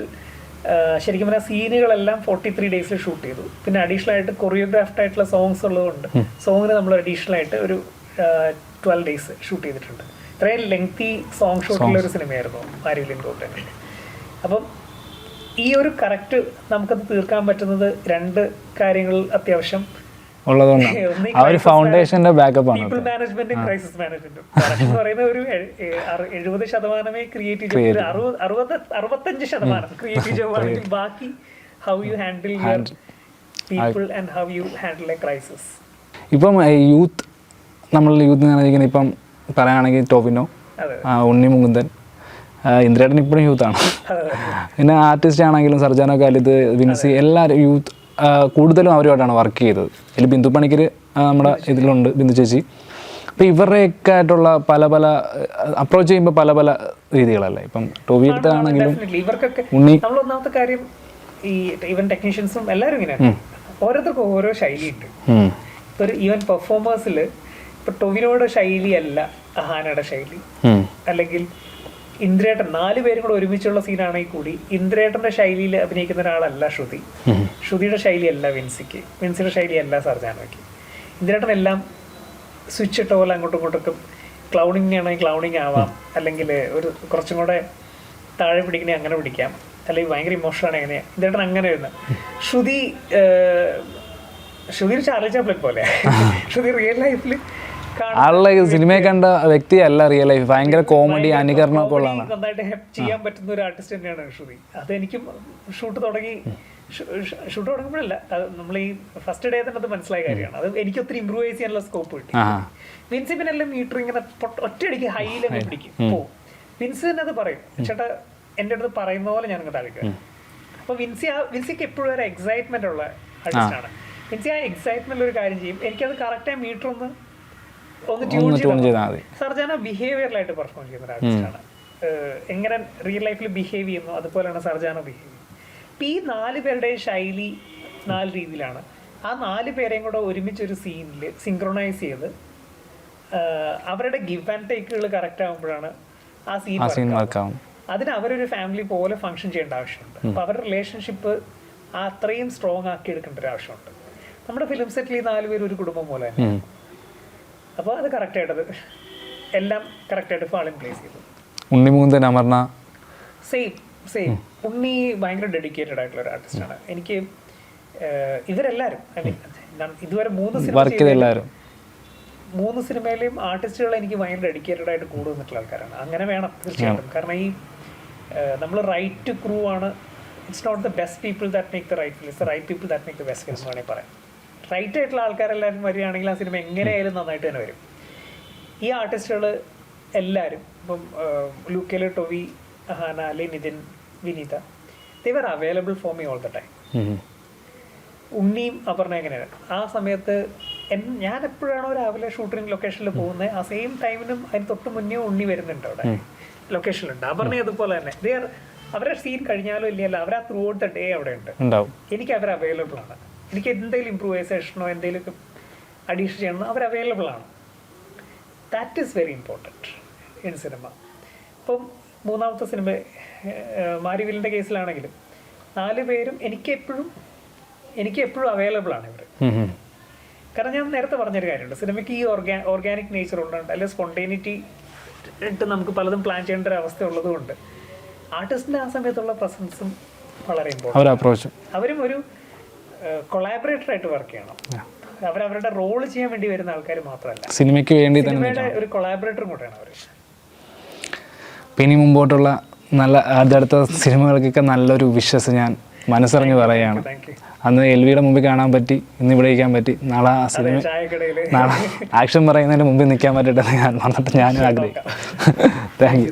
ശരിക്കും പറഞ്ഞാൽ സീനുകളെല്ലാം 43 ഡേയ്സിൽ ഷൂട്ട് ചെയ്തു. പിന്നെ അഡീഷണൽ ആയിട്ട് കൊറിയോഗ്രാഫ്ഡ് ആയിട്ടുള്ള സോങ്സ് ഉള്ളതുകൊണ്ട് സോങ്ങിന് നമ്മൾ അഡീഷണൽ ആയിട്ട് ഒരു 12 ഡേയ്സ് ഷൂട്ട് ചെയ്തിട്ടുണ്ട്. ഇത്രയും ലെങ്തി സോങ് ഷൂട്ടുള്ള ഒരു സിനിമയായിരുന്നു മാരിവില്യൻ ഗോപുരങ്ങൾ. അപ്പം ഈ ഒരു കറക്റ്റ് നമുക്കത് തീർക്കാൻ പറ്റുന്നത് 2 കാര്യങ്ങൾ അത്യാവശ്യം പീപ്പിൾ മാനേജ്മെന്റും ക്രൈസിസ് മാനേജ്മെന്റും. എന്ന് പറയുന്ന ഒരു 70% ക്രിയേറ്റീവ് ജോബ്, 65% ക്രിയേറ്റീവ് ജോബ് ആണെങ്കിൽ ബാക്കി how you handle your people and how you handle A crisis. ഇപ്പം യൂത്ത് ഇപ്പം പറയുകയാണെങ്കിൽ ടോവിനോ, ഉണ്ണി മുകുന്ദൻ, ഇന്ദ്രേട്ടൻ ഇപ്പോഴും യൂത്താണ്. പിന്നെ ആർട്ടിസ്റ്റ് ആണെങ്കിലും സർജാനോ കാലിദ്, വിൻസി, എല്ലാവരും യൂത്ത് കൂടുതലും അവരുമായിട്ടാണ് വർക്ക് ചെയ്തത്. ഇതിൽ ബിന്ദു പണിക്കർ നമ്മുടെ ഇതിലുണ്ട്, ബിന്ദു ചേച്ചി. അപ്പോൾ ഇവരുടെയൊക്കെ ആയിട്ടുള്ള പല അപ്രോച്ച് ചെയ്യുമ്പോൾ പല രീതികളല്ലേ. ഇപ്പം ടോവി എടുത്താണെങ്കിലും ഇവർക്കൊക്കെ നമ്മളൊന്നാമത്തെ കാര്യം ഈ ഈവൻ ടെക്നീഷ്യൻസും എല്ലാവരും ഇങ്ങനെയാണ്. ഓരോരുത്തർക്കും ഓരോ ശൈലിയുണ്ട്. ഒരു ഈവൻ പെർഫോമേഴ്സിൽ ഇപ്പൊ ടൊവിനോയുടെ ശൈലിയല്ല അഹാനയുടെ ശൈലി, അല്ലെങ്കിൽ ഇന്ദ്രേട്ടൻ 4 പേരും കൂടെ ഒരുമിച്ചുള്ള സീനാണെങ്കിൽ കൂടി ഇന്ദ്രേട്ടന്റെ ശൈലിയിൽ അഭിനയിക്കുന്ന ഒരാളല്ല ശ്രുതി. ശ്രുതിയുടെ ശൈലിയല്ല വിൻസിയുടെ ശൈലിയല്ല സർജാനോയ്ക്ക്. ഇന്ദ്രേട്ടൻ എല്ലാം സ്വിച്ച് ഇട്ട പോലെ അങ്ങോട്ടും ഇങ്ങോട്ടൊക്കെ ക്ലൗണിങ് ആണെങ്കിൽ ക്ലൗണിങ് ആവാം, അല്ലെങ്കിൽ ഒരു കുറച്ചും കൂടെ താഴെ പിടിക്കണേ അങ്ങനെ പിടിക്കാം, അല്ലെങ്കിൽ ഭയങ്കര ഇമോഷനാണ് എങ്ങനെയാണ് ഇന്ദ്രേട്ടൻ അങ്ങനെ വരുന്നത്. ശ്രുതി ഒരു ചാർലി ചാപ്ലിൻ പോലെ. ശ്രുതി റിയൽ ലൈഫിൽ ആളുടെ സിനിമയെ കണ്ട വ്യക്തിയല്ല റിയൽ ലൈഫ്. ഭയങ്കര കോമഡി അനുകരണമൊക്കെ ഉള്ളതാണ്. നന്നായിട്ട് ചെയ്യാൻ പറ്റുന്ന ഒരു ആർട്ടിസ്റ്റ് തന്നെയാണ് ശ്രുതി. അതെനിക്കും ഷൂട്ട് തുടങ്ങുമ്പോഴല്ല, നമ്മൾ ഈ ഫസ്റ്റ് ഡേ തന്നെ അത് മനസ്സിലായ കാര്യമാണ്. അത് എനിക്ക് ഒത്തിരി ഇമ്പ്രൂവൈസ് ചെയ്യാനുള്ള സ്കോപ്പ് കിട്ടി. വിൻസി പിന്നെല്ലാം മീറ്റർ ഇങ്ങനെ ഒറ്റയടിക്ക് ഹൈയിലൊക്കെ പിടിക്കും പോവും. വിൻസി തന്നെ അത് പറയും, ചേട്ടാ എൻ്റെ അടുത്ത് പറയുന്ന പോലെ ഞാൻ അങ്ങ് താഴ്ക്കുക. അപ്പോൾ വിൻസിക്ക് എപ്പോഴും ഒരു എക്സൈറ്റ്മെന്റ് ഉള്ള ആർട്ടിസ്റ്റാണ്. വിൻസി ആ എക്സൈറ്റ്മെന്റ് ഒരു കാര്യം ചെയ്യും, എനിക്കത് കറക്റ്റായി മീറ്റർ ഒന്ന് ട്യൂൺ ചെയ്താൽ മതി. സർജാന ബിഹേവിയറലായിട്ട് പെർഫോം ചെയ്യുന്ന ഒരു ആർട്ടിസ്റ്റാണ്. എങ്ങനെ റിയൽ ലൈഫിൽ ബിഹേവ് ചെയ്യുന്നു അതുപോലെയാണ് സർജാന ബിഹേവ് ചെയ്യുന്നത്. ഇപ്പം ഈ 4 പേരുടെയും ശൈലി 4 രീതിയിലാണ്. ആ 4 പേരെയും കൂടെ ഒരുമിച്ചൊരു സീനിൽ സിങ്ക്രൊണൈസ് ചെയ്ത് അവരുടെ ഗിവ് ആൻഡ് ടേക്കുകൾ കറക്റ്റ് ആകുമ്പോഴാണ് ആ സീൻ വർക്കാവും. അതിന് അവരൊരു ഫാമിലി പോലെ ഫങ്ഷൻ ചെയ്യേണ്ട ആവശ്യമുണ്ട്. അപ്പോൾ അവരുടെ റിലേഷൻഷിപ്പ് അത്രയും സ്ട്രോങ് ആക്കി എടുക്കേണ്ട ഒരു ആവശ്യമുണ്ട്. നമ്മുടെ ഫിലിം സെറ്റിൽ ഈ 4 പേര് ഒരു കുടുംബം പോലെ തന്നെ. അപ്പോൾ അത് കറക്റ്റായിട്ടത് എല്ലാം കറക്റ്റായിട്ട് ഫാൾ ഇൻ പ്ലേസ് ചെയ്തു. ഉണ്ണിമൂന്തൻ, അമർന സെയിം. ഉണ്ണി ഭയങ്കര ഡെഡിക്കേറ്റഡ് ആയിട്ടുള്ള ഒരു ആർട്ടിസ്റ്റാണ്. എനിക്ക് ഇവരെല്ലാവരും ഇതുവരെ 3 സിനിമയിലെയും ആർട്ടിസ്റ്റുകൾ എനിക്ക് ഭയങ്കര ഡെഡിക്കേറ്റഡ് ആയിട്ട് കൂടുന്നിട്ടുള്ള ആൾക്കാരാണ്. അങ്ങനെ വേണം തീർച്ചയായിട്ടും. കാരണം ഈ നമ്മൾ റൈറ്റ് ക്രൂ ആണ്. It's not the best people that make the right film, it's the right people that make the best film എന്ന് വേണമെങ്കിൽ പറയാം. റൈറ്റ് ആയിട്ടുള്ള ആൾക്കാരെല്ലാവരും വരികയാണെങ്കിൽ ആ സിനിമ എങ്ങനെയായാലും നന്നായിട്ട് തന്നെ വരും. ഈ ആർട്ടിസ്റ്റുകൾ എല്ലാവരും ഇപ്പം ലൂക്കേല്, Tovi, Ahaana, Ali, Nithin, Vineetha, they were available for me all the time. ഉണ്ണിയും അപർണ എങ്ങനെയാണ് ആ സമയത്ത് ഞാൻ എപ്പോഴാണോ രാവിലെ ഷൂട്ടിംഗ് ലൊക്കേഷനിൽ പോകുന്നത് ആ സെയിം ടൈമിനും അതിന് തൊട്ട് മുന്നേ ഉണ്ണി വരുന്നുണ്ട് അവിടെ ലൊക്കേഷനിലുണ്ട്. അപർണ അതുപോലെ തന്നെ അവരുടെ സീൻ കഴിഞ്ഞാലും ഇല്ലല്ലോ അവർ ആ ത്രൂ ഔട്ട് ദ ഡേ അവിടെ ഉണ്ട്. എനിക്ക് അവർ അവൈലബിൾ ആണ്. എനിക്ക് എന്തെങ്കിലും ഇമ്പ്രൂവൈസേഷനോ എന്തെങ്കിലും അഡീഷൻ ചെയ്യണോ അവർ അവൈലബിൾ ആണ്. That is very important in cinema. ഇപ്പം 3ാമത്തെ സിനിമ മാരിവില്ലിൻ്റെ കേസിലാണെങ്കിലും 4 പേരും എനിക്ക് എപ്പോഴും അവൈലബിൾ ആണ് ഇവർ. കാരണം ഞാൻ നേരത്തെ പറഞ്ഞൊരു കാര്യമുണ്ട്, സിനിമയ്ക്ക് ഈ ഓർഗാനിക് നേച്ചർ ഉള്ളത് അല്ലെങ്കിൽ സ്പോണ്ടേനിറ്റി ഇട്ട് നമുക്ക് പലതും പ്ലാൻ ചെയ്യേണ്ട ഒരു അവസ്ഥ ഉള്ളതുകൊണ്ട് ആർട്ടിസ്റ്റിൻ്റെ ആ സമയത്തുള്ള പ്രസൻസും വളരെ ഇമ്പോർട്ടൻറ്റ്. അവരും ഒരു കൊളാബറേറ്റർ ആയിട്ട് വർക്ക് ചെയ്യണം. അവരവരുടെ റോള് ചെയ്യാൻ വേണ്ടി വരുന്ന ആൾക്കാർ മാത്രമല്ല, സിനിമയ്ക്ക് വേണ്ടി സിനിമയുടെ ഒരു കൊളാബറേറ്ററും കൂടെയാണ് അവർ. ഇനി മുമ്പോട്ടുള്ള നല്ല അടുത്ത സിനിമകൾക്കൊക്കെ നല്ലൊരു വിശ്വസ് ഞാൻ മനസ്സറിഞ്ഞ് പറയുകയാണ്. അന്ന് എൽവിയുടെ മുമ്പിൽ കാണാൻ പറ്റി, ഇന്ന് ഇവിടെ ഇരിക്കാൻ പറ്റി, നാളെ ആ സിനിമ നാളെ ആക്ഷൻ പറയുന്നതിന് മുമ്പിൽ നിൽക്കാൻ പറ്റട്ടെ ഞാൻ ആഗ്രഹിക്കും. Thank you.